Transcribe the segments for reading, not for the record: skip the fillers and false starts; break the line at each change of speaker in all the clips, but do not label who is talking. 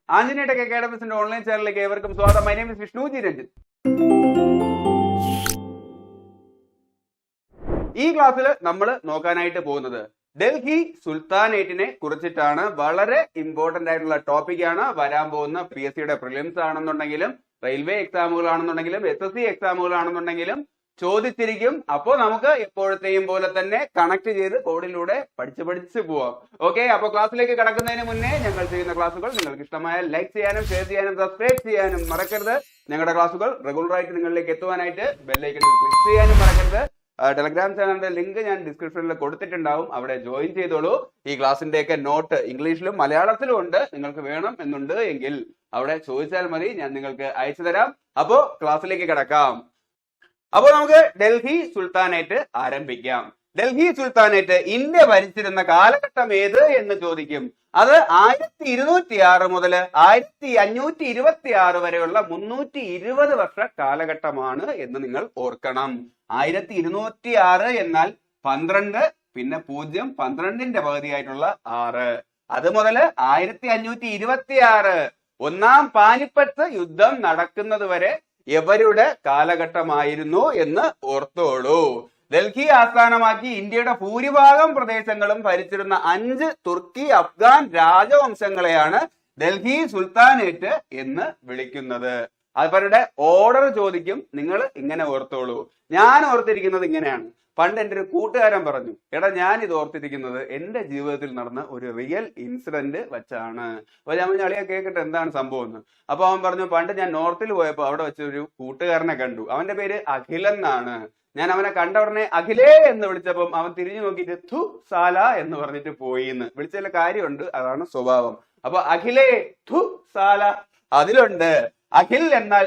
Anjaneya tech അക്കാഡമിക്സിന്റെ online ചാനലിലേക്ക് ഏവർക്കും സ്വാഗതം. My name is Vishnuji Ranjith. ഈ ക്ലാസ്സിൽ നമ്മൾ നോക്കാനായിട്ട് പോകുന്നത് ഡൽഹി സുൽത്താനേറ്റിനെ കുറിച്ചിട്ടാണ്. വളരെ ഇമ്പോർട്ടന്റ് ആയിട്ടുള്ള ടോപ്പിക്കാണ്. വരാൻ പോകുന്ന PSC പ്രിലിംസ് ആണെന്നുണ്ടെങ്കിലും റെയിൽവേ എക്സാമുകളാണെന്നുണ്ടെങ്കിലും SSC എക്സാമുകളാണെന്നുണ്ടെങ്കിലും ചോദിച്ചിരിക്കും. അപ്പോ നമുക്ക് എപ്പോഴത്തെയും പോലെ തന്നെ കണക്ട് ചെയ്ത് കോഡിലൂടെ പഠിച്ച് പോവാം. ഓക്കെ, അപ്പൊ ക്ലാസ്സിലേക്ക് കടക്കുന്നതിന് മുന്നേ ഞങ്ങൾ ചെയ്യുന്ന ക്ലാസ്സുകൾ നിങ്ങൾക്ക് ഇഷ്ടമായ ലൈക്ക് ചെയ്യാനും ഷെയർ ചെയ്യാനും സബ്സ്ക്രൈബ് ചെയ്യാനും മറക്കരുത്. ഞങ്ങളുടെ ക്ലാസ്സുകൾ റെഗുലർ ആയിട്ട് നിങ്ങളിലേക്ക് എത്തുവാനായിട്ട് ബെല്ലൈക്കണിൽ ക്ലിക്ക് ചെയ്യാനും മറക്കരുത്. ടെലഗ്രാം ചാനലിന്റെ ലിങ്ക് ഞാൻ ഡിസ്ക്രിപ്ഷനിൽ കൊടുത്തിട്ടുണ്ടാവും, അവിടെ ജോയിൻ ചെയ്തോളൂ. ഈ ക്ലാസ്സിന്റെയൊക്കെ നോട്ട് ഇംഗ്ലീഷിലും മലയാളത്തിലും ഉണ്ട്. നിങ്ങൾക്ക് വേണം എന്നുണ്ട് എങ്കിൽ അവിടെ ചോദിച്ചാൽ മതി, ഞാൻ നിങ്ങൾക്ക് അയച്ചു തരാം. അപ്പോ ക്ലാസ്സിലേക്ക് കിടക്കാം. അപ്പോൾ നമുക്ക് ഡൽഹി സുൽത്താനേറ്റ് ആരംഭിക്കാം. ഡൽഹി സുൽത്താനേറ്റ് ഇന്ത്യ ഭരിച്ചിരുന്ന കാലഘട്ടം ഏത് എന്ന് ചോദിക്കും. അത് 1206 മുതൽ 1526 വരെയുള്ള 320 വർഷ കാലഘട്ടമാണ് എന്ന് നിങ്ങൾ ഓർക്കണം. 1206 എന്നാൽ 12, പിന്നെ 0, 12ന്റെ പകുതിയായിട്ടുള്ള 6. അത് മുതൽ 1526 ഒന്നാം പാനിപ്പത്ത് യുദ്ധം നടക്കുന്നത് വരെ എവരുടെ കാലഘട്ടമായിരുന്നു എന്ന് ഓർത്തോളൂ. ഡൽഹി ആസ്ഥാനമാക്കി ഇന്ത്യയുടെ ഭൂരിഭാഗം പ്രദേശങ്ങളും ഭരിച്ചിരുന്ന 5 തുർക്കി അഫ്ഗാൻ രാജവംശങ്ങളെയാണ് ഡൽഹി സുൽത്താനേറ്റ് എന്ന് വിളിക്കുന്നത്. അവരുടെ ഓർഡർ ചോദിക്കും. നിങ്ങൾ ഇങ്ങനെ ഓർത്തോളൂ. ഞാൻ ഓർത്തിരിക്കുന്നത് ഇങ്ങനെയാണ്. പണ്ട് എൻ്റെ ഒരു കൂട്ടുകാരൻ പറഞ്ഞു, എടാ ഞാൻ ഇത് ഓർത്തിരിക്കുന്നത് എന്റെ ജീവിതത്തിൽ നടന്ന ഒരു റിയൽ ഇൻസിഡന്റ് വെച്ചാണ്. അപ്പൊ ഞാൻ അളിയെ കേൾക്കട്ടെ എന്താണ് സംഭവം എന്ന്. അപ്പൊ അവൻ പറഞ്ഞു, പണ്ട് ഞാൻ നോർത്തിൽ പോയപ്പോ അവിടെ വെച്ച ഒരു കൂട്ടുകാരനെ കണ്ടു. അവന്റെ പേര് അഖിലൻ എന്നാണ്. ഞാൻ അവനെ കണ്ട ഉടനെ അഖിലേ എന്ന് വിളിച്ചപ്പം അവൻ തിരിഞ്ഞു നോക്കിയിട്ട് ഥു സാല എന്ന് പറഞ്ഞിട്ട് പോയി എന്ന്. വിളിച്ചതിലെ കാര്യമുണ്ട്, അതാണ് സ്വഭാവം. അപ്പൊ അഖിലേ ഥു സാല അതിലുണ്ട്. അഖിൽ എന്നാൽ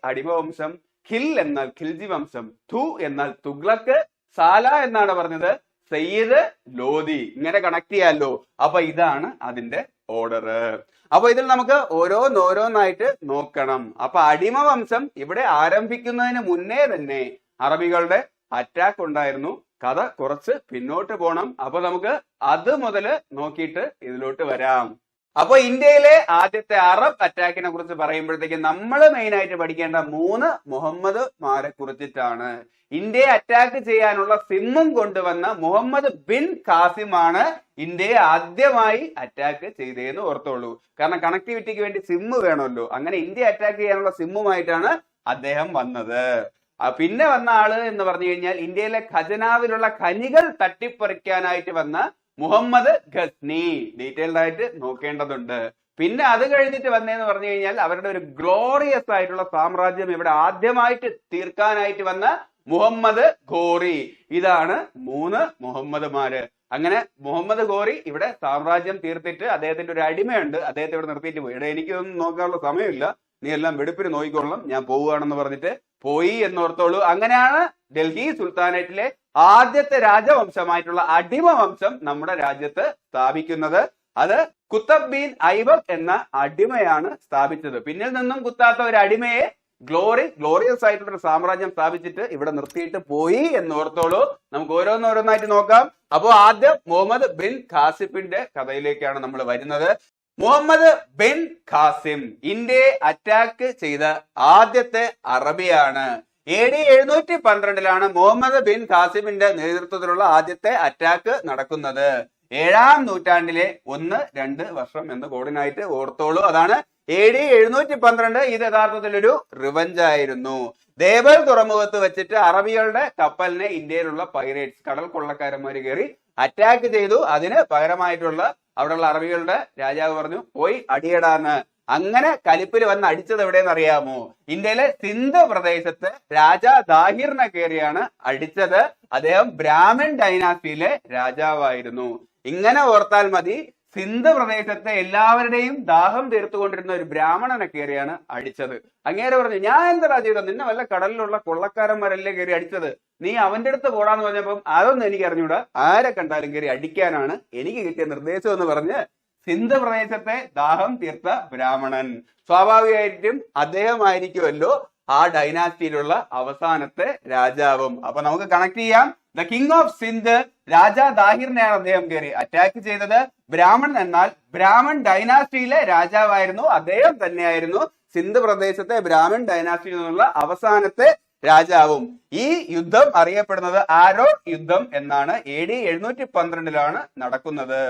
അടിമവംശം, ഖിൽ എന്നാൽ ഖിൽജി വംശം, ഥു എന്നാൽ തുഗ്ലക്ക്, സാല എന്നാണ് പറഞ്ഞത് സയ്യിദ് ലോധി. ഇങ്ങനെ കണക്ട് ചെയ്യാമല്ലോ. അപ്പൊ ഇതാണ് അതിന്റെ ഓർഡർ. അപ്പൊ ഇതിൽ നമുക്ക് ഓരോന്നായിട്ട് നോക്കണം. അപ്പൊ അടിമവംശം ഇവിടെ ആരംഭിക്കുന്നതിന് മുന്നേ തന്നെ അറബികളുടെ അറ്റാക്ക് ഉണ്ടായിരുന്നു. കഥ കുറച്ച് പിന്നോട്ട് പോണം. അപ്പൊ നമുക്ക് അത് മുതൽ നോക്കിയിട്ട് ഇതിലോട്ട് വരാം. അപ്പൊ ഇന്ത്യയിലെ ആദ്യത്തെ അറബ് അറ്റാക്കിനെ കുറിച്ച് പറയുമ്പോഴത്തേക്ക് നമ്മൾ മെയിൻ ആയിട്ട് പഠിക്കേണ്ട 3 മുഹമ്മദ്മാരെ കുറിച്ചിട്ടാണ്. ഇന്ത്യയെ അറ്റാക്ക് ചെയ്യാനുള്ള സിമ്മും കൊണ്ടുവന്ന മുഹമ്മദ് ബിൻ ഖാസിമാണ് ഇന്ത്യയെ ആദ്യമായി അറ്റാക്ക് ചെയ്തതെന്ന് ഓർത്തോളൂ. കാരണം കണക്ടിവിറ്റിക്ക് വേണ്ടി സിമ്മ് വേണമല്ലോ. അങ്ങനെ ഇന്ത്യ അറ്റാക്ക് ചെയ്യാനുള്ള സിമ്മുമായിട്ടാണ് അദ്ദേഹം വന്നത്. പിന്നെ വന്ന ആള് എന്ന് പറഞ്ഞു കഴിഞ്ഞാൽ ഇന്ത്യയിലെ ഖജനാവിലുള്ള ഖനികൾ തട്ടിപ്പറിക്കാനായിട്ട് വന്ന മുഹമ്മദ് ഖസ്നി. ഡീറ്റെയിൽഡ് ആയിട്ട് നോക്കേണ്ടതുണ്ട്. പിന്നെ അത് കഴിഞ്ഞിട്ട് വന്നതെന്ന് പറഞ്ഞു കഴിഞ്ഞാൽ അവരുടെ ഒരു ഗ്ലോറിയസ് ആയിട്ടുള്ള സാമ്രാജ്യം ഇവിടെ ആദ്യമായിട്ട് തീർക്കാനായിട്ട് വന്ന മുഹമ്മദ് ഘോറി. ഇതാണ് 3 മുഹമ്മദ്മാര്. അങ്ങനെ മുഹമ്മദ് ഘോറി ഇവിടെ സാമ്രാജ്യം തീർത്തിട്ട് അദ്ദേഹത്തിന്റെ ഒരു അടിമയുണ്ട്, അദ്ദേഹത്തെ ഇവിടെ നിർത്തിയിട്ട് പോയി. എനിക്കൊന്നും നോക്കാനുള്ള സമയമില്ല, നീ എല്ലാം വെടുപ്പിന് നോക്കിക്കൊള്ളണം, ഞാൻ പോവുകയാണെന്ന് പറഞ്ഞിട്ട് പോയി എന്നോർത്തോളൂ. അങ്ങനെയാണ് ഡൽഹി സുൽത്താനേറ്റിലെ ആദ്യത്തെ രാജവംശമായിട്ടുള്ള അടിമവംശം നമ്മുടെ രാജ്യത്ത് സ്ഥാപിക്കുന്നത്. അത് കുത്തബ് ബീൻ ഐബക് എന്ന അടിമയാണ് സ്ഥാപിച്ചത്. പിന്നിൽ നിന്നും കുത്താത്ത ഒരു അടിമയെ ഗ്ലോറിയസ് ആയിട്ടുള്ള ഒരു സാമ്രാജ്യം സ്ഥാപിച്ചിട്ട് ഇവിടെ നിർത്തിയിട്ട് പോയി എന്നോർത്തോളൂ. നമുക്ക് ഓരോന്നായിട്ട് നോക്കാം. അപ്പോ ആദ്യം മുഹമ്മദ് ബിൻ ഖാസിമിന്റെ കഥയിലേക്കാണ് നമ്മൾ വരുന്നത്. മുഹമ്മദ് ബിൻ ഖാസിം ഇന്ത്യയെ അറ്റാക്ക് ചെയ്ത ആദ്യത്തെ അറബിയാണ്. AD 712 മുഹമ്മദ് ബിൻ ഖാസിമിന്റെ നേതൃത്വത്തിലുള്ള ആദ്യത്തെ അറ്റാക്ക് നടക്കുന്നത്. 7ാം നൂറ്റാണ്ടിലെ 1-2 വർഷം എന്ന് കോഡിനായിട്ട് ഓർത്തോളൂ. അതാണ് AD 712. ഇത് യഥാർത്ഥത്തിൽ ഒരു റിവഞ്ച് ആയിരുന്നു. ദേബൽ തുറമുഖത്ത് വെച്ചിട്ട് അറബികളുടെ കപ്പലിനെ ഇന്ത്യയിലുള്ള പൈറേറ്റ്സ്, കടൽ കൊള്ളക്കാരന്മാര് കയറി അറ്റാക്ക് ചെയ്തു. അതിന് പകരമായിട്ടുള്ള അവിടെയുള്ള അറബികളുടെ രാജാവ് പറഞ്ഞു, പോയി അടിയടാന്ന്. അങ്ങനെ കലിപ്പിൽ വന്ന് അടിച്ചത് എവിടെയെന്ന് അറിയാമോ? ഇന്ത്യയിലെ സിന്ധ് പ്രദേശത്ത് രാജാ ദാഹിറിനെ കയറിയാണ് അടിച്ചത്. അദ്ദേഹം ബ്രാഹ്മൺ ഡൈനാസ്റ്റിയിലെ രാജാവായിരുന്നു. ഇങ്ങനെ ഓർത്താൽ മതി. സിന്ധ് പ്രദേശത്തെ എല്ലാവരുടെയും ദാഹം തീർത്തുകൊണ്ടിരുന്ന ഒരു ബ്രാഹ്മണനെ കയറിയാണ് അടിച്ചത്. അങ്ങേരെ പറഞ്ഞു, ഞാൻ എന്താ ചെയ്തത്? നിന്നെ വല്ല കടലിലുള്ള കൊള്ളക്കാരന്മാരല്ലേ കയറി അടിച്ചത്, നീ അവന്റെ അടുത്ത് പോടാന്ന് പറഞ്ഞപ്പം അതൊന്നും എനിക്ക് അറിഞ്ഞൂടാ, ആരെ കണ്ടാലും കയറി അടിക്കാനാണ് എനിക്ക് കിട്ടിയ നിർദ്ദേശം എന്ന് പറഞ്ഞ് സിന്ധ് പ്രദേശത്തെ ദാഹം തീർത്ത ബ്രാഹ്മണൻ. സ്വാഭാവികമായിട്ടും അദ്ദേഹമായിരിക്കുമല്ലോ ആ ഡൈനാസ്റ്റിയിലുള്ള അവസാനത്തെ രാജാവും. അപ്പൊ നമുക്ക് കണക്ട് ചെയ്യാം. The king of Sindh, Raja ദാഹിറിനെയാണ് അദ്ദേഹം കയറി അറ്റാക്ക് ചെയ്തത്. ബ്രാഹ്മൺ എന്നാൽ ബ്രാഹ്മൺ ഡൈനാസ്റ്റിയിലെ രാജാവായിരുന്നു. അദ്ദേഹം തന്നെയായിരുന്നു സിന്ധ് പ്രദേശത്തെ ബ്രാഹ്മൺ ഡൈനാസ്റ്റിയിൽ നിന്നുള്ള അവസാനത്തെ രാജാവും. ഈ യുദ്ധം അറിയപ്പെടുന്നത് ആരോർ യുദ്ധം എന്നാണ്. AD 712 നടക്കുന്നത്.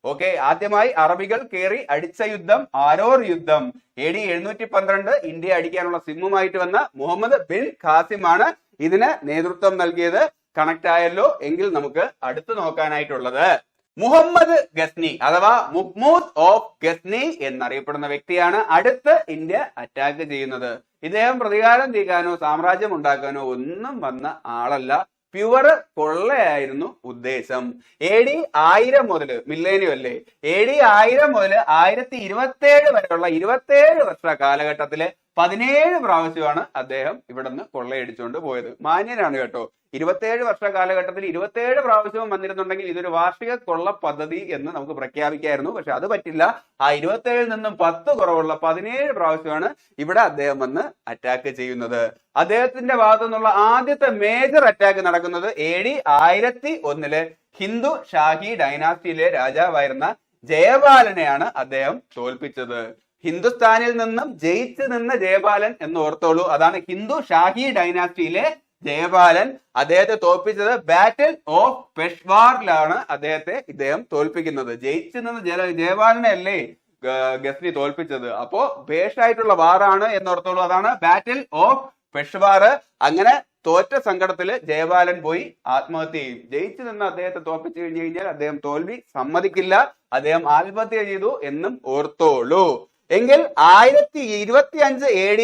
ഓക്കെ, ആദ്യമായി അറബികൾ കയറി അടിച്ച യുദ്ധം ആരോർ യുദ്ധം. AD 712 ഇന്ത്യ അടിക്കാനുള്ള സിമ്മുമായിട്ട് വന്ന മുഹമ്മദ് ബിൻ ഖാസിമാണ് ഇതിന് നേതൃത്വം നൽകിയത്. കണക്ട് ആയല്ലോ? എങ്കിൽ നമുക്ക് അടുത്ത് നോക്കാനായിട്ടുള്ളത് മുഹമ്മദ് ഗസ്നി അഥവാ മുഹ്മൂദ് ഓഫ് ഗസ്നി എന്നറിയപ്പെടുന്ന വ്യക്തിയാണ് അടുത്ത് ഇന്ത്യ അറ്റാക്ക് ചെയ്യുന്നത്. ഇദ്ദേഹം പ്രതികാരം തീർക്കാനോ സാമ്രാജ്യം ഉണ്ടാക്കാനോ ഒന്നും വന്ന ആളല്ല. പ്യുവർ കൊള്ളയായിരുന്നു ഉദ്ദേശം. AD 1000 മുതൽ, മില്ലേനിയം അല്ലേ, AD 1000 മുതൽ 1027 വരെയുള്ള 27 വർഷ കാലഘട്ടത്തില് 17 പ്രാവശ്യമാണ് അദ്ദേഹം ഇവിടുന്ന് കൊള്ളയടിച്ചുകൊണ്ട് പോയത്. മാന്യനാണ് കേട്ടോ. 27 വർഷ കാലഘട്ടത്തിൽ 27 പ്രാവശ്യവും വന്നിരുന്നുണ്ടെങ്കിൽ ഇതൊരു വാർഷിക കൊള്ള പദ്ധതി എന്ന് നമുക്ക് പ്രഖ്യാപിക്കായിരുന്നു. പക്ഷെ അത് പറ്റില്ല. ആ 27 നിന്നും 10 കുറവുള്ള 17 പ്രാവശ്യമാണ് ഇവിടെ അദ്ദേഹം വന്ന് അറ്റാക്ക് ചെയ്യുന്നത്. അദ്ദേഹത്തിന്റെ ഭാഗത്തു നിന്നുള്ള ആദ്യത്തെ മേജർ അറ്റാക്ക് നടക്കുന്നത് AD 1001 ഹിന്ദു ഷാഹി ഡൈനാസ്റ്റിയിലെ രാജാവായിരുന്ന ജയപാലനെയാണ് അദ്ദേഹം തോൽപ്പിച്ചത്. ഹിന്ദുസ്ഥാനിൽ നിന്നും ജയിച്ചു നിന്ന ജയപാലൻ എന്ന് ഓർത്തോളൂ. അതാണ് ഹിന്ദു ഷാഹി ഡൈനാസ്റ്റിയിലെ ജയപാലൻ. അദ്ദേഹത്തെ തോൽപ്പിച്ചത് ബാറ്റിൽ ഓഫ് പെഷ്വാറിലാണ് ഇദ്ദേഹം തോൽപ്പിക്കുന്നത്. ജയിച്ചു നിന്ന് ജയപാലനെ അല്ലേ ഗസ്നി തോൽപ്പിച്ചത്. അപ്പോ ബേഷായിട്ടുള്ള വാറാണ് എന്നോർത്തോളൂ. അതാണ് ബാറ്റിൽ ഓഫ് പെഷ്വാർ. അങ്ങനെ തോറ്റ സങ്കടത്തില് ജയപാലൻ പോയി ആത്മഹത്യ ചെയ്യും. ജയിച്ചു നിന്ന് അദ്ദേഹത്തെ തോൽപ്പിച്ചു കഴിഞ്ഞു കഴിഞ്ഞാൽ അദ്ദേഹം തോൽവി സമ്മതിക്കില്ല. അദ്ദേഹം ആത്മഹത്യ ചെയ്തു എന്നും ഓർത്തോളൂ. എങ്കിൽ 1025 AD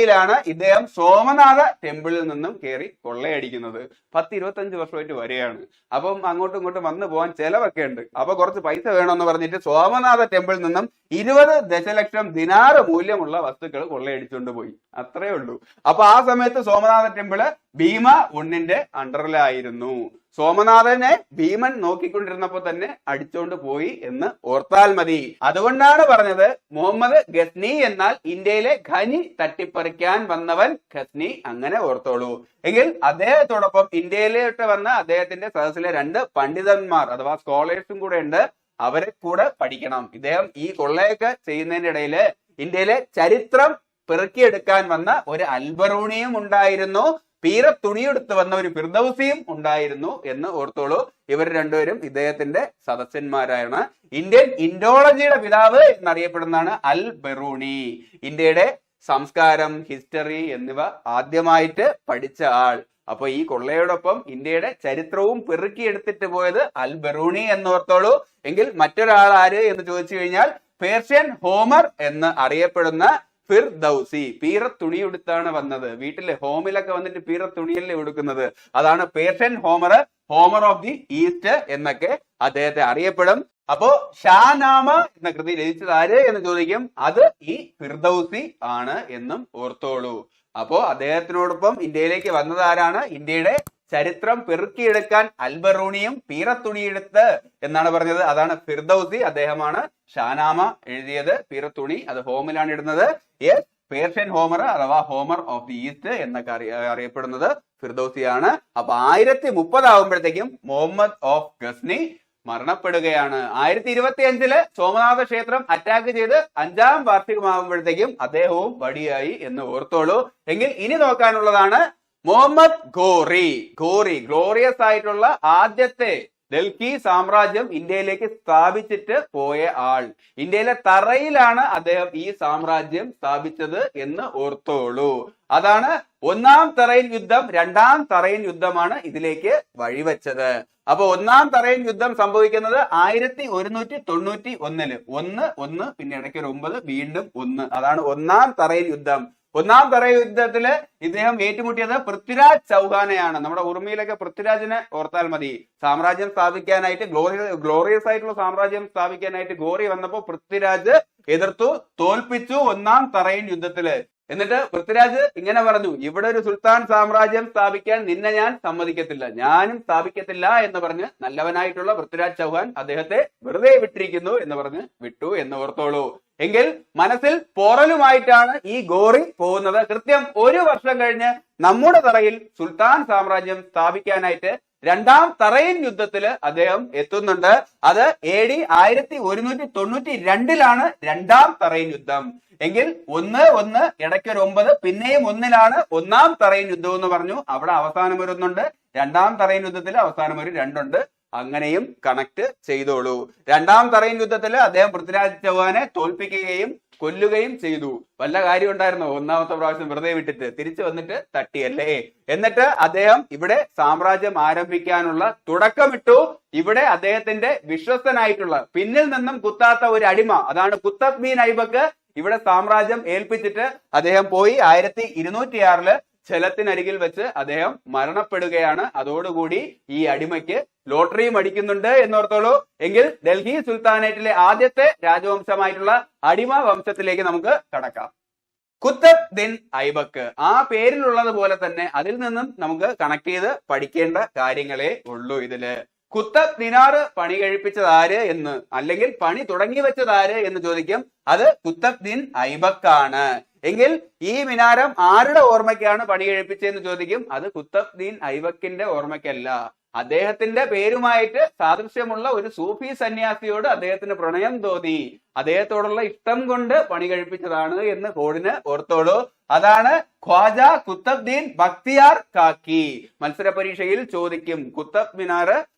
ഇദ്ദേഹം സോമനാഥ ടെമ്പിളിൽ നിന്നും കയറി കൊള്ളയടിക്കുന്നത്. 10-25 വർഷമായിട്ട് വരെയാണ്. അപ്പം അങ്ങോട്ടും ഇങ്ങോട്ടും വന്നു പോകാൻ ചെലവൊക്കെ ഉണ്ട്. അപ്പൊ കുറച്ച് പൈസ വേണമെന്ന് പറഞ്ഞിട്ട് സോമനാഥ ടെമ്പിളിൽ നിന്നും 20 ദശലക്ഷം ദിനാറ് മൂല്യമുള്ള വസ്തുക്കൾ കൊള്ളയടിച്ചുകൊണ്ട് പോയി. അത്രേ ഉള്ളൂ. അപ്പൊ ആ സമയത്ത് സോമനാഥ ടെമ്പിള് ഭീമ ഉണ്ണിന്റെ അണ്ടറിലായിരുന്നു. സോമനാഥനെ ഭീമൻ നോക്കിക്കൊണ്ടിരുന്നപ്പോ തന്നെ അടിച്ചോണ്ട് പോയി എന്ന് ഓർത്താൽ മതി. അതുകൊണ്ടാണ് പറഞ്ഞത് മുഹമ്മദ് ഗസ്നി എന്നാൽ ഇന്ത്യയിലെ ഖനി തട്ടിപ്പറിക്കാൻ വന്നവൻ ഗസ്നി. അങ്ങനെ ഓർത്തോളൂ. എങ്കിൽ അദ്ദേഹത്തോടൊപ്പം ഇന്ത്യയിലോട്ട് വന്ന അദ്ദേഹത്തിന്റെ സദസ്സിലെ 2 പണ്ഡിതന്മാർ അഥവാ സ്കോളേഴ്സും കൂടെ ഉണ്ട്. അവരെ കൂടെ പഠിക്കണം. ഇദ്ദേഹം ഈ കൊള്ളയൊക്കെ ചെയ്യുന്നതിന്റെ ഇടയില് ഇന്ത്യയിലെ ചരിത്രം പെറുക്കിയെടുക്കാൻ വന്ന ഒരു അൽബറൂണിയും ഉണ്ടായിരുന്നു. പീര തുണിയെടുത്ത് വന്ന ഒരു ഫിർദൌസിയും ഉണ്ടായിരുന്നു എന്ന് ഓർത്തോളൂ. ഇവർ രണ്ടുപേരും ഇദ്ദേഹത്തിന്റെ സദസ്യന്മാരാണ്. ഇന്ത്യൻ ഇൻഡോളജിയുടെ പിതാവ് എന്നറിയപ്പെടുന്നതാണ് അൽ ബറൂണി. ഇന്ത്യയുടെ സംസ്കാരം, ഹിസ്റ്ററി എന്നിവ ആദ്യമായിട്ട് പഠിച്ച ആൾ. അപ്പൊ ഈ കൊള്ളയോടൊപ്പം ഇന്ത്യയുടെ ചരിത്രവും പെറുക്കിയെടുത്തിട്ട് പോയത് അൽ ബറൂണി എന്നോർത്തോളൂ. എങ്കിൽ മറ്റൊരാൾ ആര് എന്ന് ചോദിച്ചു കഴിഞ്ഞാൽ പേർഷ്യൻ ഹോമർ എന്ന് അറിയപ്പെടുന്ന ഫിർദൌസി. പീറ തുണി ഉടുത്താണ് വന്നത്. വീട്ടിലെ ഹോമിലൊക്കെ വന്നിട്ട് പീറ തുണിയല്ലേ ഉടുക്കുന്നത്. അതാണ് Persian Homer, Homer of the east എന്നൊക്കെ അദ്ദേഹത്തെ അറിയപ്പെടും. അപ്പോ ഷാനാമ എന്ന കൃതി രചിച്ചത് ആര് എന്ന് ചോദിക്കും. അത് ഈ ഫിർദൌസി ആണ് എന്നും ഓർത്തോളൂ. അപ്പോ അദ്ദേഹത്തിനോടൊപ്പം ഇന്ത്യയിലേക്ക് വന്നത് ആരാണ്? ഇന്ത്യയുടെ ചരിത്രം പെറുക്കിയെടുക്കാൻ അൽബറൂണിയും പീറത്തുണിയെടുത്ത് എന്നാണ് പറഞ്ഞത്. അതാണ് ഫിർദൌസി. അദ്ദേഹമാണ് ഷാനാമ എഴുതിയത്. പീറത്തുണി അത് ഹോമിലാണ് ഇടുന്നത്. പേർഷ്യൻ ഹോമർ അഥവാ ഹോമർ ഓഫ് ദി ഈസ്റ്റ് എന്നൊക്കെ അറിയപ്പെടുന്നത് ഫിർദൌസിയാണ്. അപ്പൊ 1030 ആകുമ്പോഴത്തേക്കും മുഹമ്മദ് ഓഫ് ഗസ്നി മരണപ്പെടുകയാണ്. 1025 സോമനാഥ ക്ഷേത്രം അറ്റാക്ക് ചെയ്ത് 5ാം വാർഷികമാകുമ്പോഴത്തേക്കും അദ്ദേഹവും വടിയായി എന്ന് ഓർത്തോളൂ. എങ്കിൽ ഇനി നോക്കാനുള്ളതാണ് മുഹമ്മദ് ഘോറി. ഗ്ലോറിയസ് ആയിട്ടുള്ള ആദ്യത്തെ ഡൽഹി സാമ്രാജ്യം ഇന്ത്യയിലേക്ക് സ്ഥാപിച്ചിട്ട് പോയ ആൾ. ഇന്ത്യയിലെ തറയിലാണ് അദ്ദേഹം ഈ സാമ്രാജ്യം സ്ഥാപിച്ചത് എന്ന് ഓർത്തോളൂ. അതാണ് 1ാം തറൈൻ യുദ്ധം. 2ാം തറൈൻ യുദ്ധമാണ് ഇതിലേക്ക് വഴിവെച്ചത്. അപ്പൊ 1ാം തറൈൻ യുദ്ധം സംഭവിക്കുന്നത് 1191. 1 പിന്നെ ഇടയ്ക്ക് ഒരു 9 വീണ്ടും 1. അതാണ് 1ാം തറൈൻ യുദ്ധം. 1ാം തറൈൻ യുദ്ധത്തില് ഇദ്ദേഹം ഏറ്റുമുട്ടിയത് പൃഥ്വിരാജ് ചൗഹാനെയാണ്. നമ്മുടെ ഉറുമിയിലൊക്കെ പൃഥ്വിരാജിനെ ഓർത്താൽ മതി. സാമ്രാജ്യം സ്ഥാപിക്കാനായിട്ട് ഗ്ലോറിയസ് ആയിട്ടുള്ള സാമ്രാജ്യം സ്ഥാപിക്കാനായിട്ട് ഘോറി വന്നപ്പോ പൃഥ്വിരാജ് എതിർത്തു, തോൽപ്പിച്ചു 1ാം തറൈൻ യുദ്ധത്തില്. എന്നിട്ട് പൃഥ്വിരാജ് ഇങ്ങനെ പറഞ്ഞു, ഇവിടെ ഒരു സുൽത്താൻ സാമ്രാജ്യം സ്ഥാപിക്കാൻ നിന്നെ ഞാൻ സമ്മതിക്കത്തില്ല, ഞാനും സ്ഥാപിക്കത്തില്ല എന്ന് പറഞ്ഞ് നല്ലവനായിട്ടുള്ള പൃഥ്വിരാജ് ചൗഹാൻ അദ്ദേഹത്തെ വെറുതെ വിട്ടിരിക്കുന്നു എന്ന് പറഞ്ഞ് വിട്ടു എന്ന് ഓർത്തോളൂ. എങ്കിൽ മനസ്സിൽ പോറലുമായിട്ടാണ് ഈ ഗോറി പോകുന്നത്. കൃത്യം 1 വർഷം കഴിഞ്ഞ് നമ്മുടെ തറയിൽ സുൽത്താൻ സാമ്രാജ്യം സ്ഥാപിക്കാനായിട്ട് രണ്ടാം തറയിൻ യുദ്ധത്തിൽ അദ്ദേഹം എത്തുന്നുണ്ട്. അത് AD 1192 രണ്ടാം തറയിൻ യുദ്ധം. എങ്കിൽ 1 ഇടയ്ക്ക് ഒരു 9 പിന്നെയും 1 ഒന്നാം തറയിൻ യുദ്ധം എന്ന് പറഞ്ഞു. അവിടെ അവസാനം ഒരു 1 രണ്ടാം തറയിൻ യുദ്ധത്തിൽ അവസാനം ഒരു 2 അങ്ങനെയും കണക്ട് ചെയ്തോളൂ. രണ്ടാം തറയിൻ യുദ്ധത്തിൽ അദ്ദേഹം പൃഥ്വിരാജ് ചൗഹാനെ തോൽപ്പിക്കുകയും കൊല്ലുകയും ചെയ്തു. വല്ല കാര്യം ഉണ്ടായിരുന്നോ? ഒന്നാമത്തെ പ്രാവശ്യം വെറുതെ വിട്ടിട്ട് തിരിച്ചു വന്നിട്ട് തട്ടിയല്ലേ. എന്നിട്ട് അദ്ദേഹം ഇവിടെ സാമ്രാജ്യം ആരംഭിക്കാനുള്ള തുടക്കമിട്ടു. ഇവിടെ അദ്ദേഹത്തിന്റെ വിശ്വസ്തനായിട്ടുള്ള പിന്നിൽ നിന്നും കുത്താത്ത ഒരു അടിമ, അതാണ് കുത്തബ് ബീൻ ഐബക്ക് ഇവിടെ സാമ്രാജ്യം ഏൽപ്പിച്ചിട്ട് അദ്ദേഹം പോയി. 1206 ജലത്തിനരികിൽ വെച്ച് അദ്ദേഹം മരണപ്പെടുകയാണ്. അതോടുകൂടി ഈ അടിമയ്ക്ക് ലോട്ടറിയും അടിക്കുന്നുണ്ട് എന്നോർത്തോളൂ. എങ്കിൽ ഡൽഹി സുൽത്താനേറ്റിലെ ആദ്യത്തെ രാജവംശമായിട്ടുള്ള അടിമ വംശത്തിലേക്ക് നമുക്ക് കടക്കാം. കുത്തബ് ദിൻ ഐബക്ക് ആ പേരിലുള്ളത് പോലെ തന്നെ അതിൽ നിന്നും നമുക്ക് കണക്ട് ചെയ്ത് പഠിക്കേണ്ട കാര്യങ്ങളെ ഉള്ളൂ ഇതില്. കുത്തബ് മിനാർ പണി കഴിപ്പിച്ചത് ആര് എന്ന്, അല്ലെങ്കിൽ പണി തുടങ്ങി വെച്ചത് ആര് എന്ന് ചോദിക്കും. അത് കുത്തബ് ദിൻ ഐബക്കാണ്. എങ്കിൽ ഈ മിനാരം ആരുടെ ഓർമ്മയ്ക്കാണ് പണി കഴിപ്പിച്ചതെന്ന് ചോദിക്കും. അത് കുത്തബ് ദീൻ ഐബക്കിന്റെ ഓർമ്മയ്ക്കല്ല. അദ്ദേഹത്തിന്റെ പേരുമായിട്ട് സാദൃശ്യമുള്ള ഒരു സൂഫി സന്യാസിയോട് അദ്ദേഹത്തിന് പ്രണയം തോന്നി, അദ്ദേഹത്തോടുള്ള ഇഷ്ടം കൊണ്ട് പണി കഴിപ്പിച്ചതാണ് എന്ന് കോഡിന് ഓർത്തോളൂ. അതാണ് ഖ്വാജ കുത്തബ് ദീൻ ബക്തിയാർ കാക്കി. മത്സര പരീക്ഷയിൽ ചോദിക്കും കുത്തബ് മിനാർ